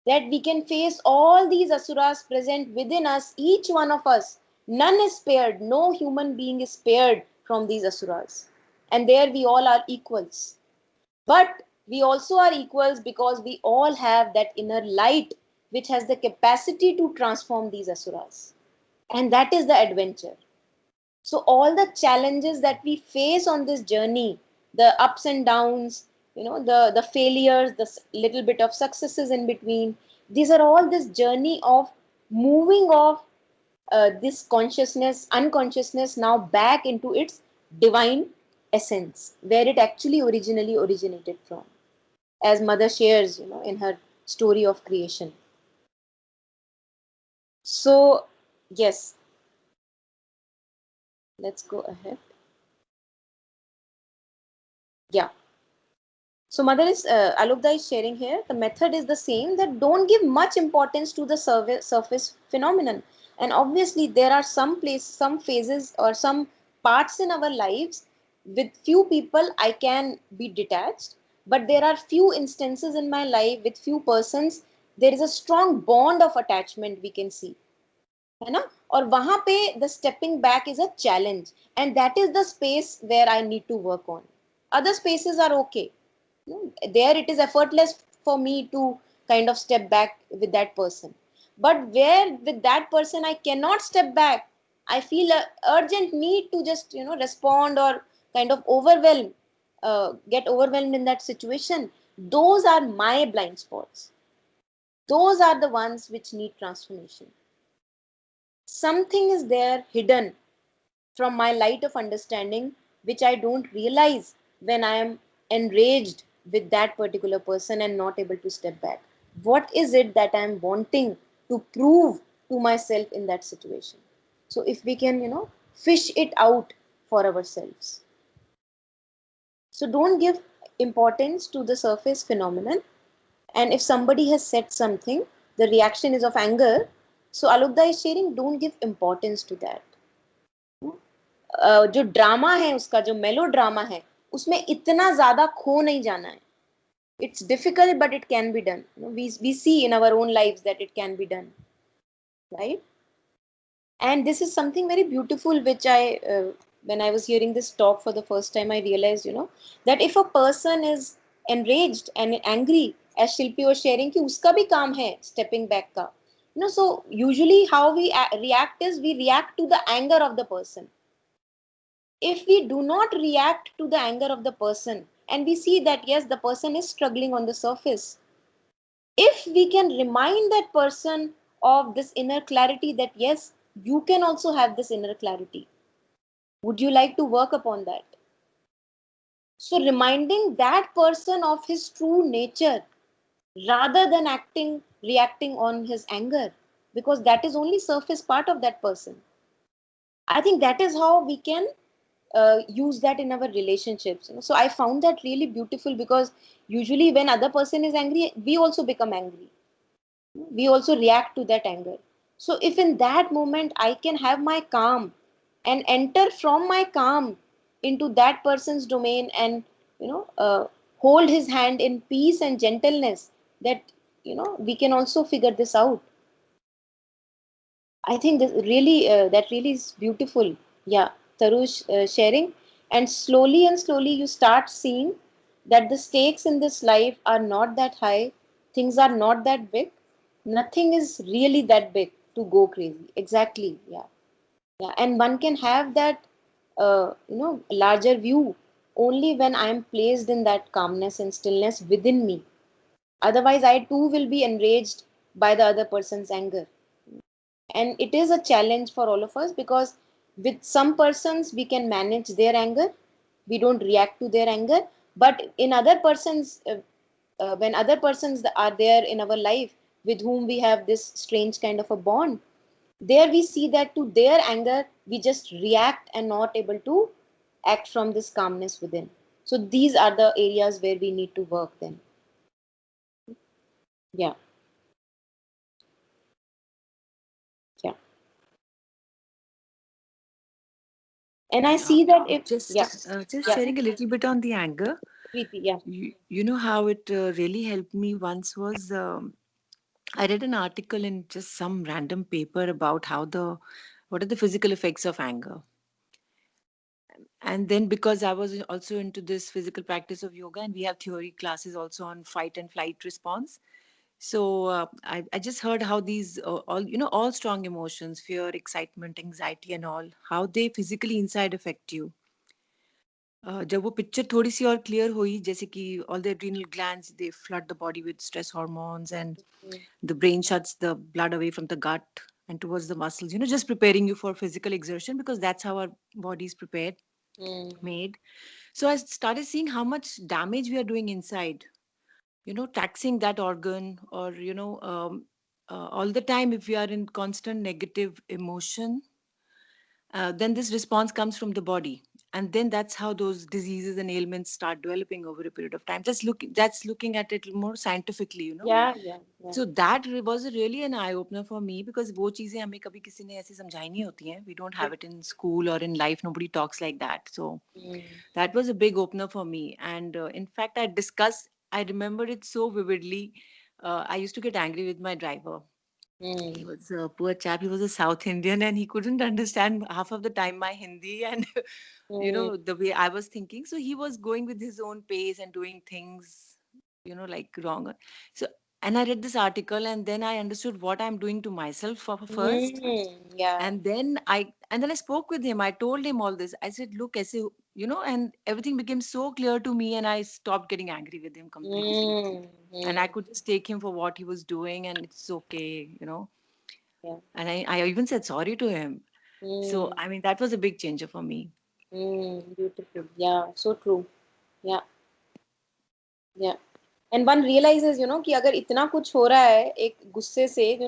That we can face all these asuras present within us, each one of us. None is spared, no human being is spared from these asuras. And there we all are equals. But we also are equals because we all have that inner light which has the capacity to transform these asuras. And that is the adventure. So all the challenges that we face on this journey, the ups and downs, the failures, the little bit of successes in between, these are all this journey of moving off this consciousness, unconsciousness now back into its divine essence, where it actually originally originated from, as mother shares, in her story of creation. So yes, let's go ahead. Yeah. So mother is Alokda is sharing here. The method is the same, that don't give much importance to the surface phenomenon. And obviously there are some phases or some parts in our lives with few people I can be detached, but there are few instances in my life with few persons there is a strong bond of attachment we can see. है ना? और वहां पे the stepping back is a challenge, and that is the space where I need to work on. Other spaces are okay. There it is effortless for me to kind of step back with that person. But where with that person I cannot step back, I feel a urgent need to just respond or kind of get overwhelmed in that situation. Those are my blind spots. Those are the ones which need transformation. Something is there hidden from my light of understanding which I don't realize when I am enraged with that particular person and not able to step back. What is it that I am wanting to prove to myself in that situation? So if we can, fish it out for ourselves. So don't give importance to the surface phenomenon. And if somebody has said something, the reaction is of anger. So Alukda is sharing, don't give importance to that. जो drama है उसका, जो मेलो drama है, उसमें इतना ज्यादा खो नहीं जाना है. It's difficult, but it can be done. We see in our own lives that it can be done, right? And this is something very beautiful, which when I was hearing this talk for the first time, I realized, that if a person is enraged and angry, as Shilpi was sharing, कि उसका भी काम है stepping back का. So usually how we react is we react to the anger of the person. If we do not react to the anger of the person and we see that yes, the person is struggling on the surface, if we can remind that person of this inner clarity, that yes, you can also have this inner clarity, would you like to work upon that? So reminding that person of his true nature rather than reacting on his anger, because that is only surface part of that person. I think that is how we can use that in our relationships. So I found that really beautiful, because usually when other person is angry, we also become angry. We also react to that anger. So if in that moment I can have my calm and enter from my calm into that person's domain and hold his hand in peace and gentleness, that we can also figure this out. I think that really is beautiful. Yeah, Tarush sharing. And slowly you start seeing that the stakes in this life are not that high. Things are not that big. Nothing is really that big to go crazy. Exactly. Yeah. Yeah. And one can have that, larger view only when I am placed in that calmness and stillness within me. Otherwise, I too will be enraged by the other person's anger. And it is a challenge for all of us, because with some persons we can manage their anger, we don't react to their anger. But in other persons, when other persons are there in our life with whom we have this strange kind of a bond, there we see that to their anger we just react and not able to act from this calmness within. So these are the areas where we need to work then. Yeah. And I see that if, yeah, Just yeah, sharing a little bit on the anger. Preeti, yeah. You know how it really helped me once was I read an article in just some random paper about what are the physical effects of anger. And then because I was also into this physical practice of yoga, and we have theory classes also on fight and flight response. So I just heard how these all strong emotions, fear, excitement, anxiety, and all, how they physically inside affect you. जब वो picture थोड़ी सी और clear हुई, जैसे कि all the adrenal glands, they flood the body with stress hormones, and the brain shuts the blood away from the gut and towards the muscles, just preparing you for physical exertion, because that's how our body is prepared, made. So I started seeing how much damage we are doing inside, taxing that organ, or all the time, if we are in constant negative emotion, then this response comes from the body, and then that's how those diseases and ailments start developing over a period of time. That's looking at it more scientifically. Yeah, yeah, yeah. So that was really an eye opener for me, because वो चीजें हमें कभी किसी ने ऐसे समझाई नहीं होती हैं. We don't have it in school or in life. Nobody talks like that. So that was a big opener for me. And in fact, I remember it so vividly. I used to get angry with my driver. He was a poor chap. He was a South Indian, and he couldn't understand half of the time my Hindi and the way I was thinking. So he was going with his own pace and doing things, like wrong. So, and I read this article, and then I understood what I'm doing to myself first. Yeah. And then I spoke with him. I told him all this. I said, look, aise, and everything became so clear to me, and I stopped getting angry with him completely. And I could just take him for what he was doing, and it's okay. Yeah. And I even said sorry to him. So, I mean, that was a big changer for me. Beautiful. Yeah, so true. Yeah, yeah. And one realizes, कि अगर इतना कुछ हो रहा है एक गुस्से से,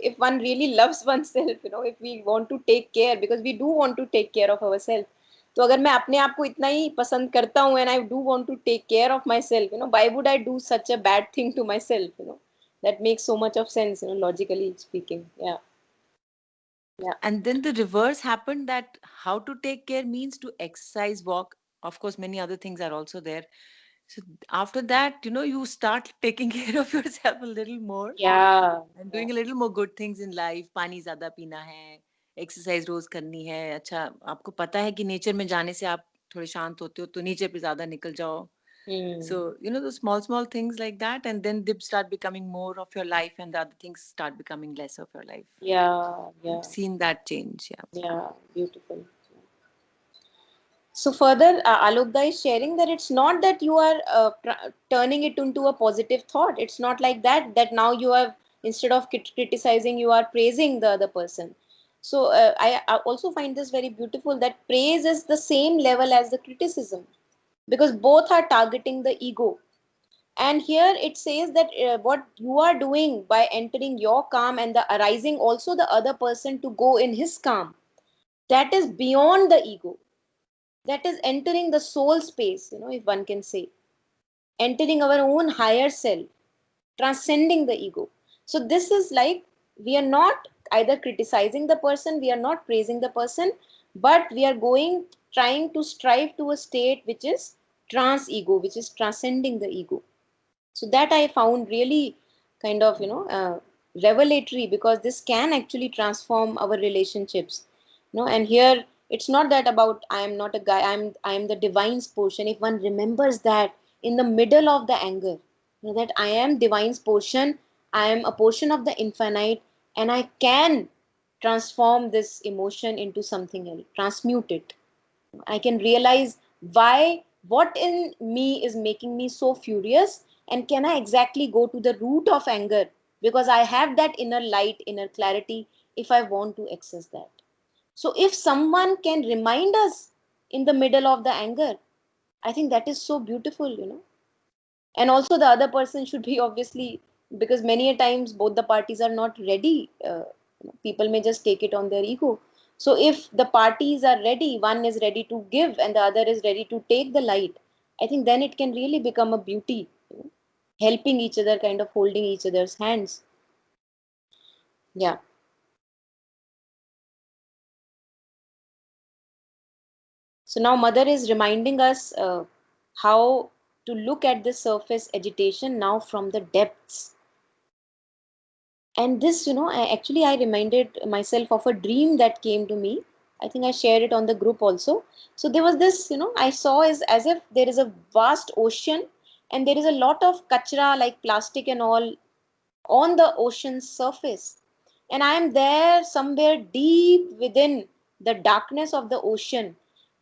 if one really loves oneself, if we want to take care, because we do want to take care of ourselves. तो अगर मैं अपने आप को इतना ही पसंद करता हूँ, and I do want to take care of myself, why would I do such a bad thing to myself? That makes so much of sense, logically speaking. Yeah. Yeah. And then the reverse happened, that how to take care means to exercise, walk. Of course, many other things are also there. So after that, you start taking care of yourself a little more Yeah. and Yeah. doing a little more good things in life. पानी ज्यादा पीना है, exercise रोज करनी है. अच्छा, आपको पता है कि नेचर में जाने से आप थोड़े शांत होते हो, तो नेचर पे ज्यादा निकल जाओ. So, the small things like that, and then they start becoming more of your life, and the other things start becoming less of your life. Yeah. Yeah. I've seen that change. Yeah. Yeah. Beautiful. So further, Alokda is sharing that it's not that you are turning it into a positive thought. It's not like that. That now you have, instead of criticizing, you are praising the other person. So I also find this very beautiful. That praise is the same level as the criticism, because both are targeting the ego. And here it says that what you are doing by entering your calm and the arising also the other person to go in his calm, that is beyond the ego, that is entering the soul space, if one can say, entering our own higher self, transcending the ego. So this is like, we are not either criticizing the person, we are not praising the person, but we are trying to strive to a state which is trans ego, which is transcending the ego. So that I found really kind of, revelatory, because this can actually transform our relationships. And here it's not that about I am not a guy, I am the divine's portion. If one remembers that in the middle of the anger, that I am divine's portion, I am a portion of the infinite, and I can transform this emotion into something else, transmute it. I can realize what in me is making me so furious, and can I exactly go to the root of anger, because I have that inner light, inner clarity, if I want to access that. So if someone can remind us in the middle of the anger, I think that is so beautiful. And also the other person should be obviously, because many a times both the parties are not ready. People may just take it on their ego. So if the parties are ready, one is ready to give and the other is ready to take the light, I think then it can really become a beauty, helping each other, kind of holding each other's hands. Yeah. So now mother is reminding us how to look at the surface agitation now from the depths. And this, I reminded myself of a dream that came to me. I think I shared it on the group also. So there was this, I saw is as if there is a vast ocean and there is a lot of kachra like plastic and all on the ocean's surface. And I am there somewhere deep within the darkness of the ocean.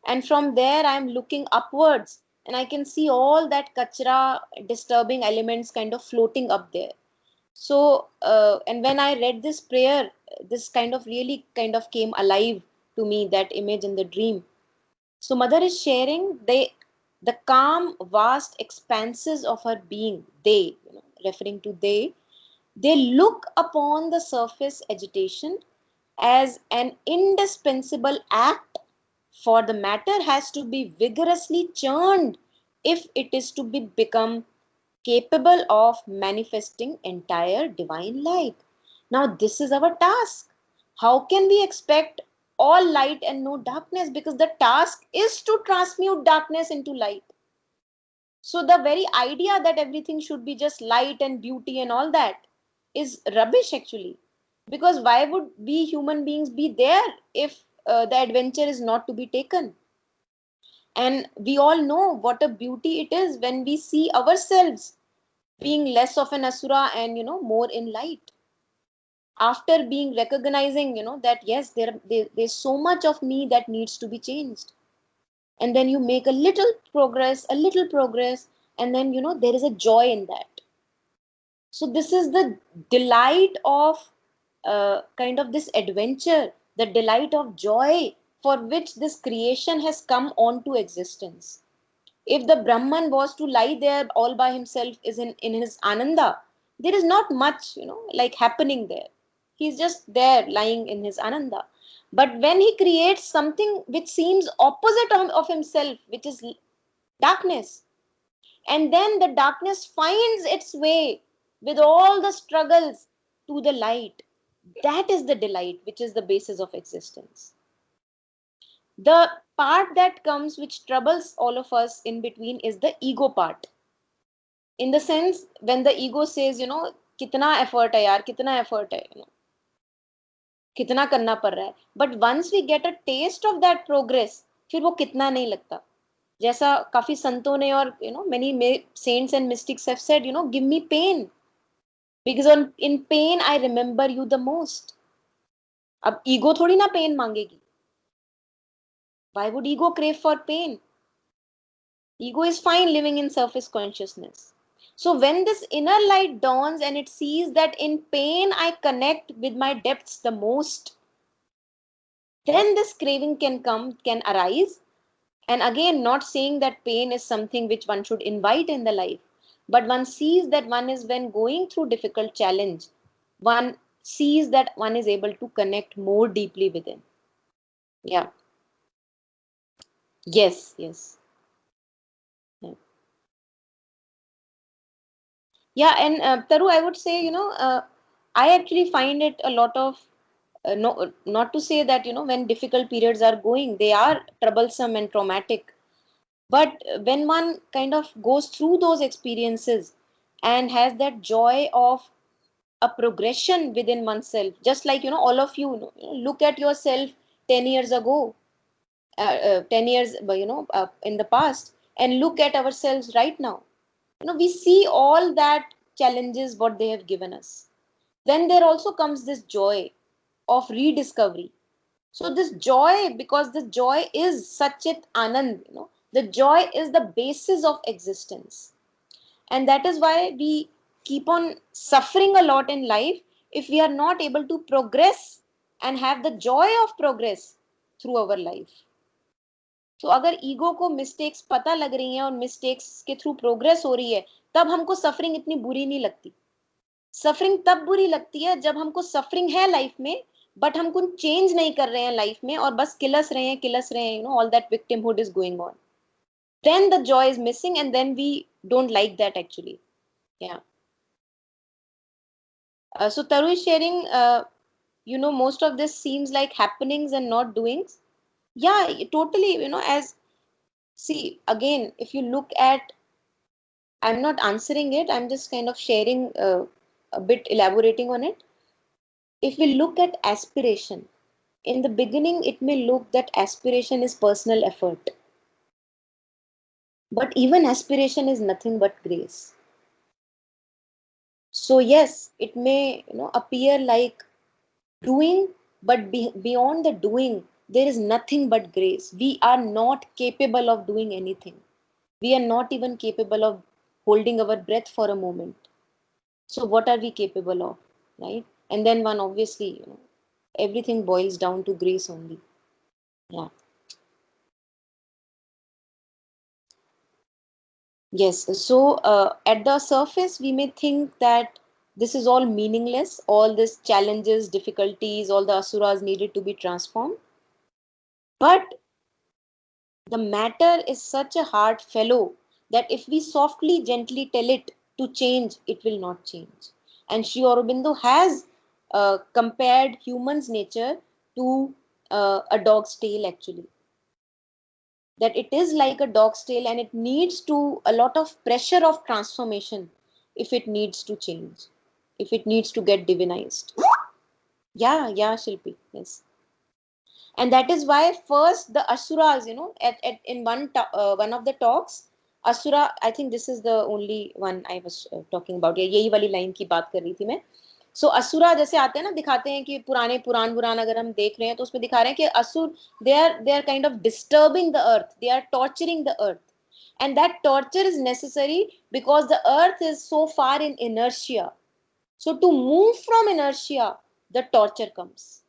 And from there, I am looking upwards and I can see all that kachra, disturbing elements kind of floating up there. So, and when I read this prayer, this kind of really kind of came alive to me, that image in the dream. So, mother is sharing the calm, vast expanses of her being, referring to they look upon the surface agitation as an indispensable act, for the matter has to be vigorously churned if it is to be become capable of manifesting entire divine light. Now, this is our task. How can we expect all light and no darkness? Because the task is to transmute darkness into light. So, the very idea that everything should be just light and beauty and all that is rubbish actually. Because why would we human beings be there if the adventure is not to be taken? And we all know what a beauty it is when we see ourselves being less of an asura and more in light, after being recognizing that yes, there's so much of me that needs to be changed. And then you make a little progress, and then there is a joy in that. So this is the delight of kind of this adventure, the delight of joy for which this creation has come onto existence. If the Brahman was to lie there all by himself is in his Ananda, there is not much, like happening there. He's just there lying in his Ananda. But when he creates something which seems opposite of himself, which is darkness, and then the darkness finds its way with all the struggles to the light, that is the delight, which is the basis of existence. The part that comes which troubles all of us in between is the ego part, in the sense when the ego says कितना effort है यार, कितना effort है, कितना करना पड़ रहा है. But once we get a taste of that progress, फिर वो कितना नहीं लगता. जैसा काफी संतों ने और many saints and mystics have said, give me pain, because in pain I remember you the most. अब ego थोड़ी ना pain मांगेगी. Why would ego crave for pain? Ego is fine living in surface consciousness. So when this inner light dawns and it sees that in pain I connect with my depths the most, then this craving can arise. And again, not saying that pain is something which one should invite in the life, but one sees that one is, when going through difficult challenge, one sees that one is able to connect more deeply within. Yeah. Yes, yes. Yeah. Yeah, and Taru, I would say, I actually find it a lot of, no, not to say that, when difficult periods are going, they are troublesome and traumatic. But when one kind of goes through those experiences and has that joy of a progression within oneself, just like, all of you, look at yourself 10 years ago, 10 years, in the past, and look at ourselves right now. We see all that challenges what they have given us. Then there also comes this joy of rediscovery. So this joy, because the joy is Satchit Anand, the joy is the basis of existence. And that is why we keep on suffering a lot in life if we are not able to progress and have the joy of progress through our life. तो अगर ego को mistakes पता लग रही हैं और mistakes के through progress हो रही है, तब हमको सफरिंग इतनी बुरी नहीं लगती. सफरिंग तब बुरी लगती है जब हमको सफरिंग है लाइफ में, बट हम कुछ चेंज नहीं कर रहे हैं लाइफ में और बस किलस रहे हैं, all that victimhood is going on. Then the joy is missing, and then we don't like that actually. Yeah. So Taru is sharing, most of this seems like happenings and not doings. Yeah, totally, as See, again, if you look at, I'm not answering it, I'm just kind of sharing a bit, elaborating on it. If we look at aspiration, in the beginning, it may look that aspiration is personal effort. But even aspiration is nothing but grace. So yes, it may appear like doing, but beyond the doing, there is nothing but grace. We are not capable of doing anything. We are not even capable of holding our breath for a moment. So what are we capable of, right? And then one obviously, everything boils down to grace only. Yeah. Yes. So at the surface, we may think that this is all meaningless. All these challenges, difficulties, all the asuras needed to be transformed. But the matter is such a hard fellow that if we softly, gently tell it to change, it will not change. And Sri Aurobindo has compared human's nature to a dog's tail, actually. That it is like a dog's tail and it needs to a lot of pressure of transformation if it needs to change, if it needs to get divinized. Yeah, yeah, Shilpi. Yes. And that is why first the asuras, in one of the talks, asura, I think this is the only one I was talking about, या यही वाली line की बात कर रही थी मैं. सो असुरा जैसे आते हैं ना, दिखाते हैं कि पुराने पुराण पुराण अगर हम देख रहे हैं तो उसमें दिखा रहे हैं कि असुर, they are kind of disturbing the earth, they are torturing the earth, and that torture is necessary because the earth is so far in inertia. So to move from inertia, the torture comes.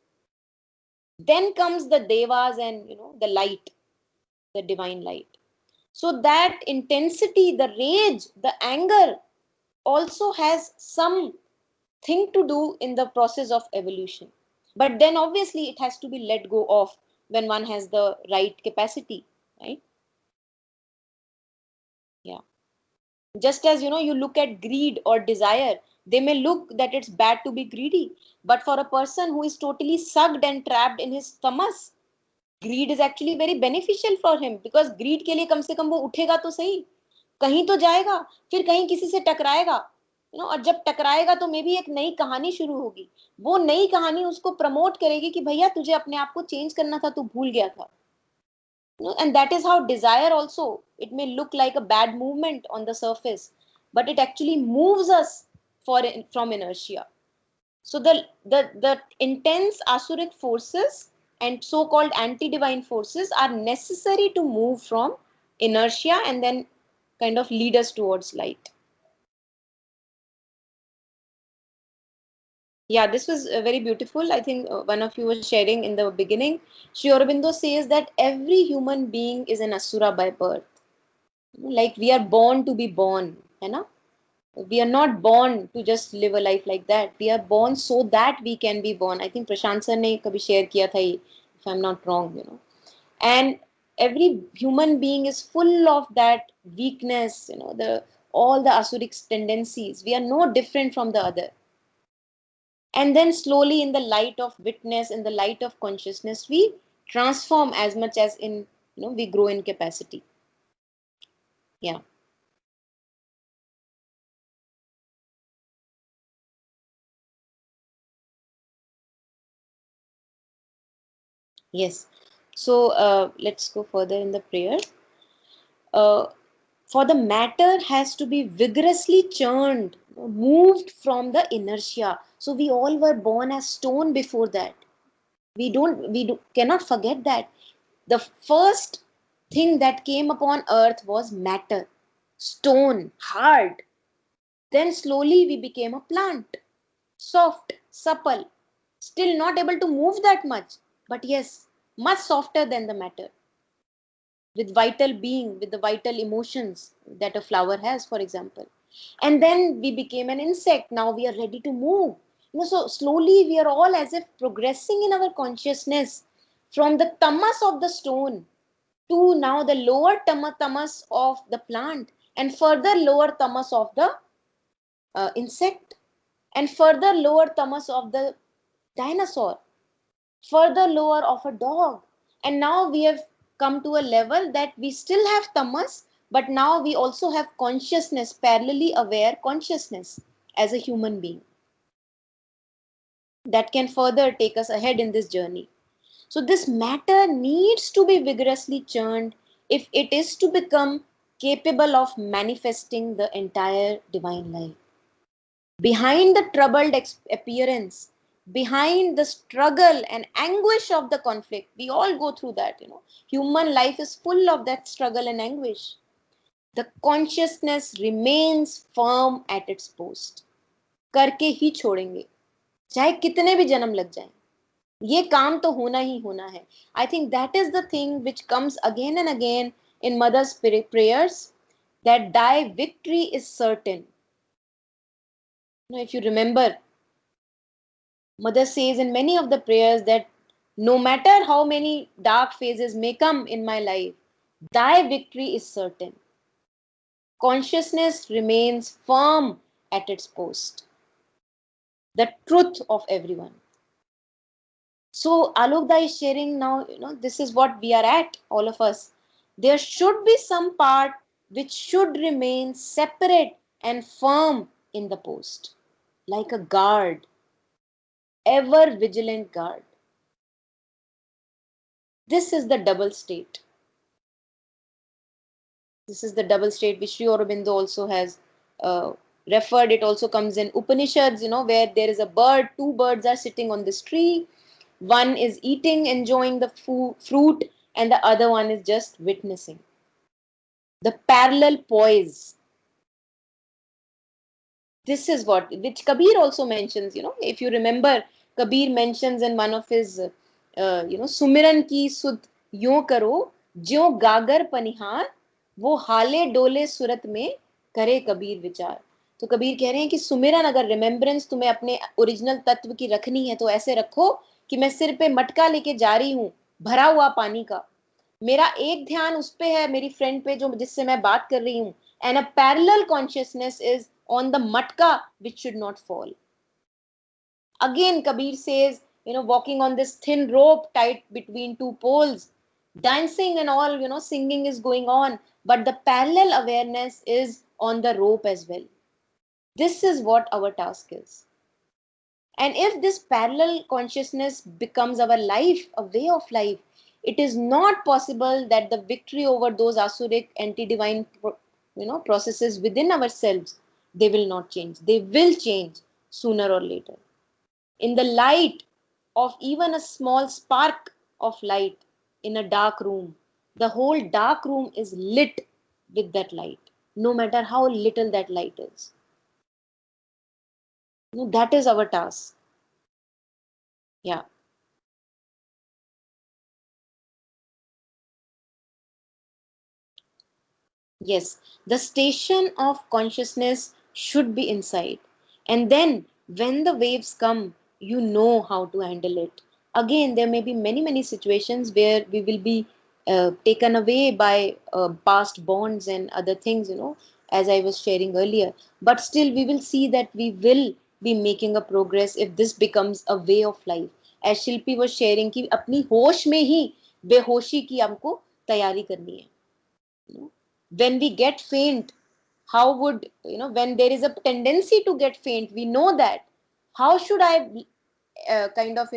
Then comes the devas and the light, the divine light. So that intensity, the rage, the anger also has some thing to do in the process of evolution. But then obviously it has to be let go of when one has the right capacity, right? Yeah. Just as you look at greed or desire, they may look that it's bad to be greedy, but for a person who is totally sucked and trapped in his tamas, greed is actually very beneficial for him, because greed के लिए कम से कम वो उठेगा तो सही, कहीं तो जाएगा, फिर कहीं किसी से टकराएगा, और जब टकराएगा तो मे भी एक नई कहानी शुरू होगी. वो नई कहानी उसको प्रमोट करेगी कि भैया तुझे अपने आप को चेंज करना था, तू भूल गया था. And that is how desire also, it may look like a bad movement on the surface, but it actually moves us from inertia. So the intense asuric forces and so-called anti-divine forces are necessary to move from inertia and then kind of lead us towards light. Yeah, this was very beautiful. I think one of you was sharing in the beginning. Sri Aurobindo says that every human being is an asura by birth. Like we are born to be born, है ना? We are not born to just live a life like that. We are born so that we can be born. I think Prashant sir ने कभी share किया था ये, if I'm not wrong. And every human being is full of that weakness, the all the asuric tendencies. We are no different from the other. And then slowly, in the light of witness, in the light of consciousness, we transform as much as we grow in capacity. Yeah. Yes. So let's go further in the prayer. Uh, for the matter has to be vigorously churned, moved from the inertia. So we all were born as stone before that. Cannot forget that. The first thing that came upon earth was matter, stone, hard. Then slowly we became a plant, soft, supple, still not able to move that much, but yes, much softer than the matter, with vital being, with the vital emotions that a flower has, for example. And then we became an insect. Now we are ready to move. So slowly we are all as if progressing in our consciousness from the tamas of the stone to now the lower tamas of the plant, and further lower tamas of the insect, and further lower tamas of the dinosaur, further lower of a dog. And now we have come to a level that we still have tamas, but now we also have consciousness, parallelly aware consciousness as a human being that can further take us ahead in this journey. So this matter needs to be vigorously churned if it is to become capable of manifesting the entire divine life. Behind the troubled appearance, behind the struggle and anguish of the conflict, we all go through that. Human life is full of that struggle and anguish. The consciousness remains firm at its post. करके ही छोड़ेंगे, चाहे कितने भी जन्म लग जाएं, ये काम तो होना ही होना है. I think that is the thing which comes again and again in mother's prayers, that thy victory is certain. If you remember, mother says in many of the prayers that no matter how many dark phases may come in my life, thy victory is certain. Consciousness remains firm at its post. The truth of everyone. So Alokda is sharing now, this is what we are at, all of us. There should be some part which should remain separate and firm in the post, like a guard, ever vigilant guard. This is the double state. This is the double state which Sri Aurobindo also has referred. It also comes in Upanishads, where there is a bird, two birds are sitting on this tree. One is eating, enjoying the fruit, and the other one is just witnessing. The parallel poise. This is which Kabir also mentions, if you remember, Kabir mentions in one of his, Sumiran ki sud yon karo, ज्यों गागर पनिहार, वो हाले डोले सूरत में करे कबीर विचार. तो कबीर कह रहे हैं कि सुमिरन, अगर रिमेम्बरेंस तुम्हें अपने ओरिजिनल तत्व की रखनी है तो ऐसे रखो कि मैं सिर पे मटका लेके जा रही हूं भरा हुआ पानी का, मेरा एक ध्यान उस पे है, मेरी फ्रेंड पे, जो जिससे मैं बात कर रही हूं, and a parallel consciousness is on the matka which should not fall. Again Kabir says, walking on this thin rope tied between two poles, dancing and all, singing is going on, but the parallel awareness is on the rope as well. This is what our task is. And if this parallel consciousness becomes our life, a way of life, it is not possible that the victory over those asuric anti-divine processes within ourselves, they will not change. They will change sooner or later. In the light of even a small spark of light in a dark room, the whole dark room is lit with that light, no matter how little that light is. That is our task. Yeah. Yes, the station of consciousness should be inside. And then when the waves come, you know how to handle it. Again, there may be many, many situations where we will be taken away by past bonds and other things, as I was sharing earlier. But still, we will see that we will be making a progress if this becomes a way of life. As Shilpi was sharing, कि अपनी होश में ही बेहोशी की हमको तैयारी करनी है. When we get faint, how would, when there is a tendency to get faint, we know that. How should I kind of,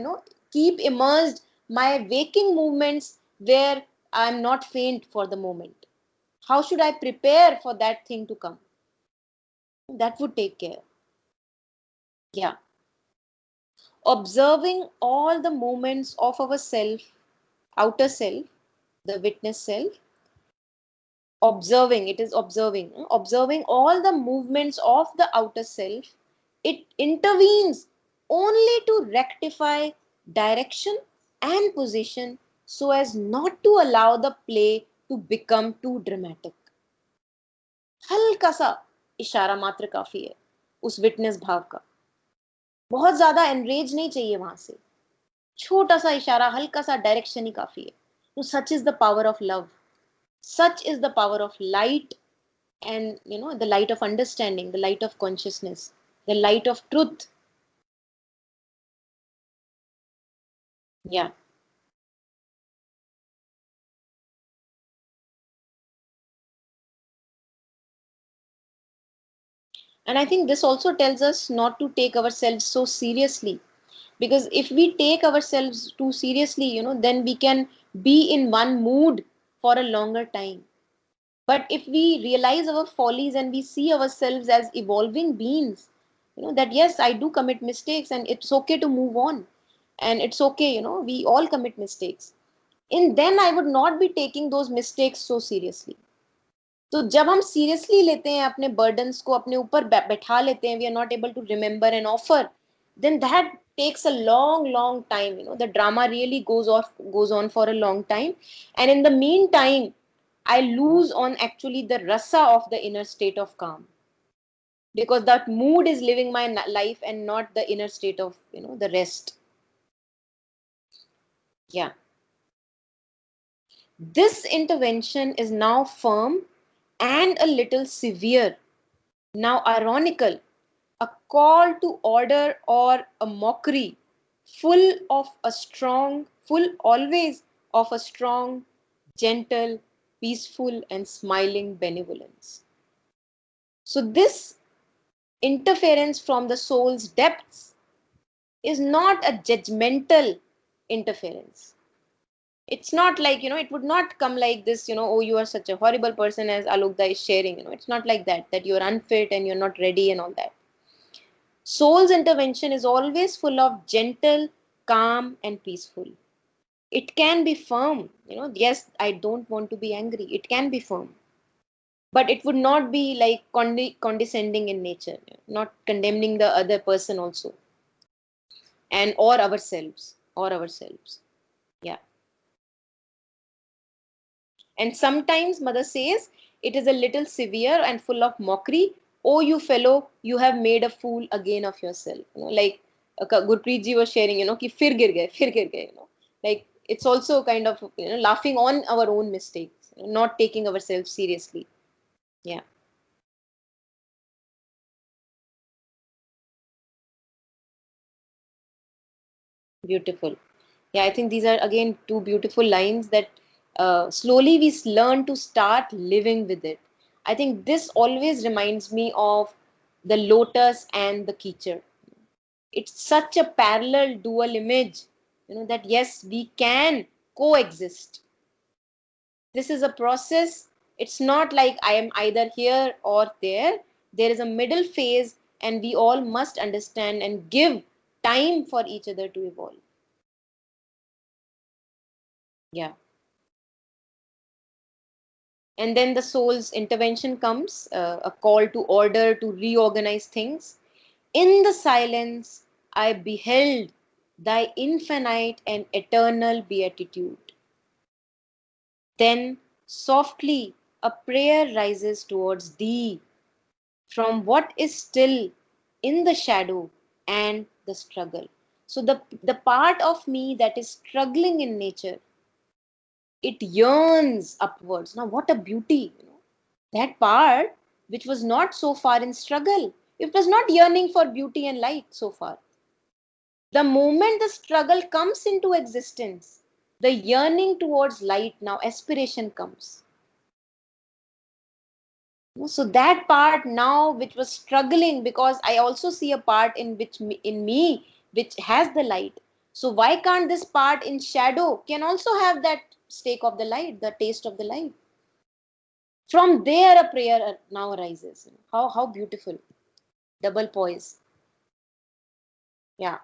keep immersed my waking movements where I'm not faint for the moment? How should I prepare for that thing to come? That would take care. Yeah. Observing all the movements of our self, outer self, the witness self, observing all the movements of the outer self. It intervenes only to rectify direction and position so as not to allow the play to become too dramatic. हल्का सा इशारा मात्र काफी है उस witness भाव का, बहुत ज्यादा एनरेज नहीं चाहिए वहां से, छोटा सा इशारा, हल्का सा डायरेक्शन ही काफी है. तो such is the power of love. Such is the power of light, and the light of understanding, the light of consciousness, the light of truth. Yeah. And I think this also tells us not to take ourselves so seriously, because if we take ourselves too seriously, then we can be in one mood for a longer time. But if we realize our follies and we see ourselves as evolving beings, that yes, I do commit mistakes and it's okay to move on, and it's okay, we all commit mistakes, and then I would not be taking those mistakes so seriously. तो जब हम seriously लेते हैं अपने burdens को, अपने ऊपर बैठा लेते हैं, we are not able to remember and offer, then that takes a long time. The drama really goes on for a long time, and in the meantime I lose on actually the rasa of the inner state of calm, because that mood is living my life and not the inner state of the rest. Yeah, this intervention is now firm and a little severe, now ironical, a call to order or a mockery, full always of a strong, gentle, peaceful, and smiling benevolence. So, this interference from the soul's depths is not a judgmental interference. It's not like, it would not come like this, oh, you are such a horrible person, as Alokda is sharing. It's not like that you're unfit and you're not ready and all that. Soul's intervention is always full of gentle, calm, and peaceful. It can be firm, yes, I don't want to be angry. It can be firm, but it would not be like condescending in nature, not condemning the other person also, and or ourselves. Yeah. And sometimes Mother says it is a little severe and full of mockery. Oh, you fellow, you have made a fool again of yourself. Like Gurpreet ji was sharing, ki fir gir gaye, like it's also kind of, laughing on our own mistakes, not taking ourselves seriously. Yeah. Beautiful. Yeah, I think these are again two beautiful lines that slowly we learn to start living with it. I think this always reminds me of the lotus and the Kichad. It's such a parallel dual image, that yes, we can coexist. This is a process. It's not like I am either here or there. There is a middle phase, and we all must understand and give time for each other to evolve. Yeah. And then the soul's intervention comes, a call to order, to reorganize things. In the silence, I beheld thy infinite and eternal beatitude. Then softly a prayer rises towards thee from what is still in the shadow and the struggle. So the part of me that is struggling in nature, it yearns upwards. Now what a beauty, that part which was not so far in struggle, it was not yearning for beauty and light so far. The moment the struggle comes into existence, the yearning towards light, now aspiration comes. So that part now which was struggling, because I also see a part in me which has the light. So why can't this part in shadow can also have that stake of the light, the taste of the light? From there a prayer now arises. How beautiful. Double poise. Yeah.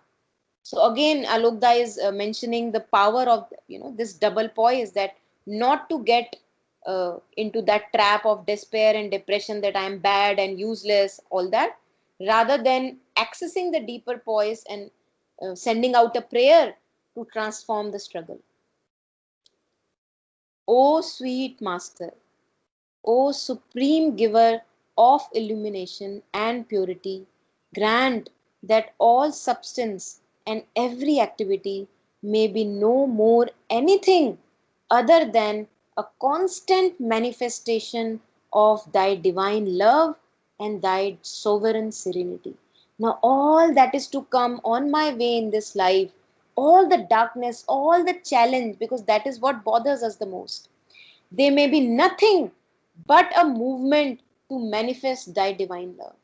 So again, Alokda is mentioning the power of this double poise, that not to get into that trap of despair and depression, that I am bad and useless, all that, rather than accessing the deeper poise and sending out a prayer to transform the struggle. O sweet Master, O supreme giver of illumination and purity, grant that all substance and every activity may be no more anything other than a constant manifestation of thy divine love and thy sovereign serenity. Now, all that is to come on my way in this life, all the darkness, all the challenge, because that is what bothers us the most, they may be nothing but a movement to manifest thy divine love.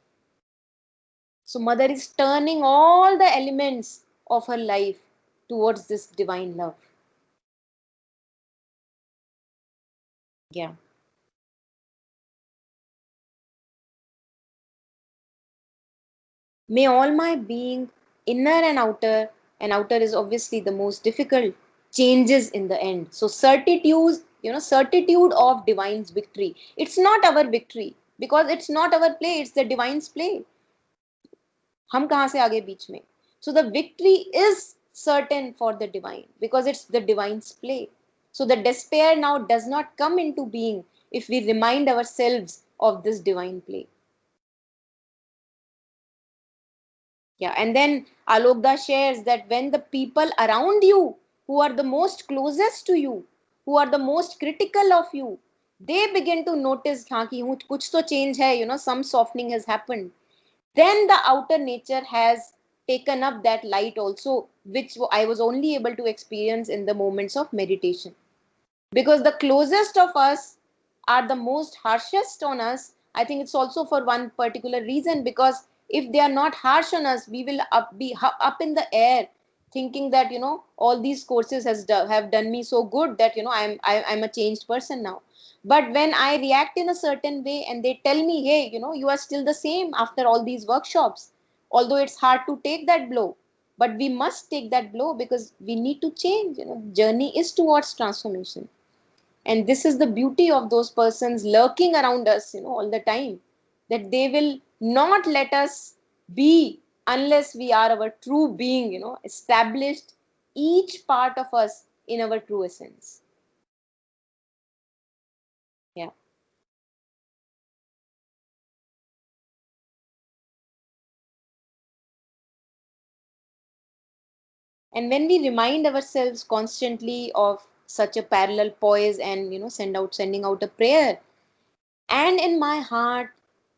So mother is turning all the elements of her life towards this divine love. Yeah. May all my being, inner and outer is obviously the most difficult, changes in the end. So certitude, certitude of divine's victory. It's not our victory because it's not our play, it's the divine's play. हम कहाँ से आगे बीच में? So the victory is certain for the divine because it's the divine's play. So the despair now does not come into being if we remind ourselves of this divine play. Yeah, and then Alokda shares that when the people around you, who are the most closest to you, who are the most critical of you, they begin to notice, हाँ कि कुछ तो change है, some softening has happened. Then the outer nature has taken up that light also, which I was only able to experience in the moments of meditation. Because the closest of us are the most harshest on us. I think it's also for one particular reason, because if they are not harsh on us, we will be up in the air thinking that all these courses have done me so good that I'm a changed person now. But when I react in a certain way and they tell me, hey, you are still the same after all these workshops, although it's hard to take that blow, but we must take that blow because we need to change. Journey is towards transformation, and this is the beauty of those persons lurking around us all the time, that they will not let us be unless we are our true being, established each part of us in our true essence. Yeah. And when we remind ourselves constantly of such a parallel poise and sending out a prayer, and in my heart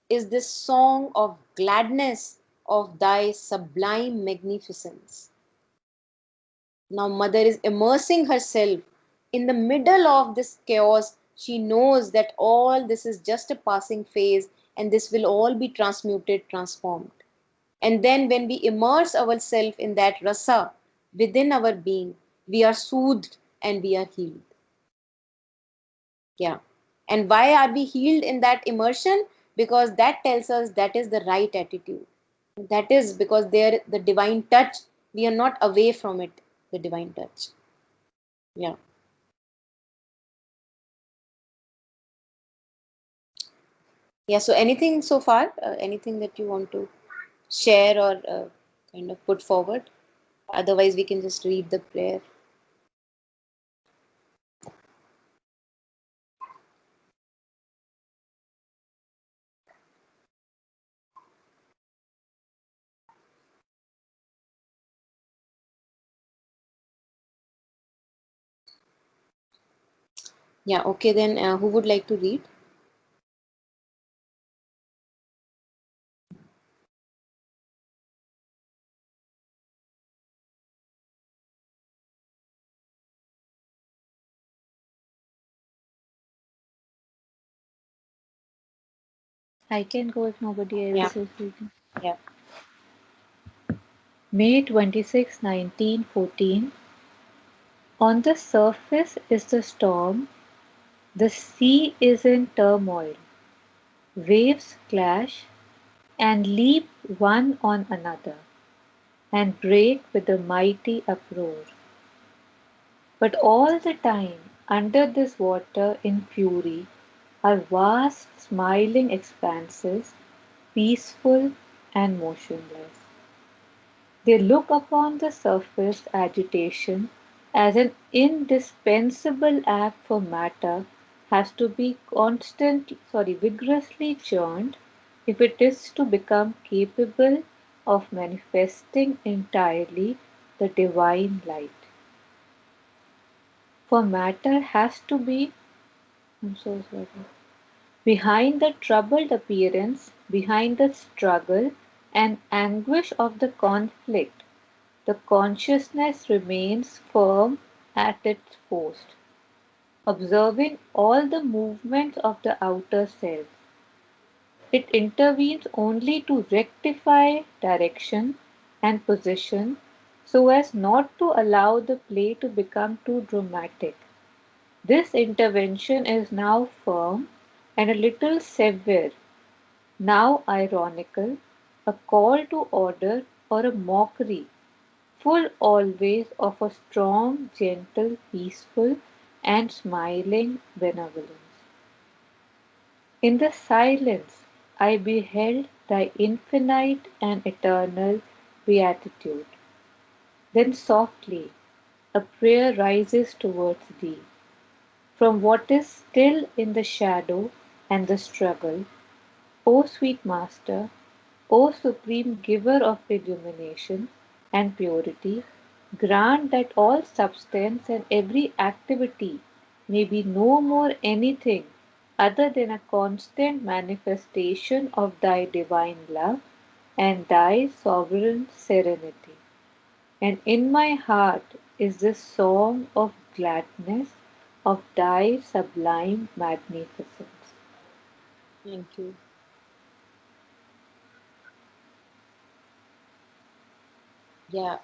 is this song of gladness of thy sublime magnificence. Now, mother is immersing herself in the middle of this chaos. She knows that all this is just a passing phase and this will all be transmuted, transformed. And then, when we immerse ourselves in that rasa within our being, we are soothed and we are healed. Yeah. And why are we healed in that immersion? Because that tells us that is the right attitude. That is because there, the divine touch, we are not away from it, the divine touch. Yeah. Yeah, so anything so far, anything that you want to share or kind of put forward? Otherwise, we can just read the prayer. Yeah, okay, then who would like to read? I can go if nobody Yeah, else is reading. yeah. May 26, 1914. On the surface is the storm, the sea is in turmoil, waves clash and leap one on another, and break with a mighty uproar. But all the time, under this water in fury, are vast smiling expanses, peaceful and motionless. They look upon the surface agitation as an indispensable act, for matter has to be vigorously churned if it is to become capable of manifesting entirely the divine light. For matter has to be, I'm so sorry, behind the troubled appearance, behind the struggle and anguish of the conflict, the consciousness remains firm at its post, observing all the movements of the outer self. It intervenes only to rectify direction and position so as not to allow the play to become too dramatic. This intervention is now firm and a little severe, now ironical, a call to order or a mockery, full always of a strong, gentle, peaceful, and smiling benevolence. In the silence I beheld thy infinite and eternal beatitude. Then softly a prayer rises towards thee. From what is still in the shadow and the struggle, O sweet Master, O supreme giver of illumination and purity, grant that all substance and every activity may be no more anything other than a constant manifestation of thy divine love and thy sovereign serenity. And in my heart is the song of gladness of thy sublime magnificence. Thank you. Yeah,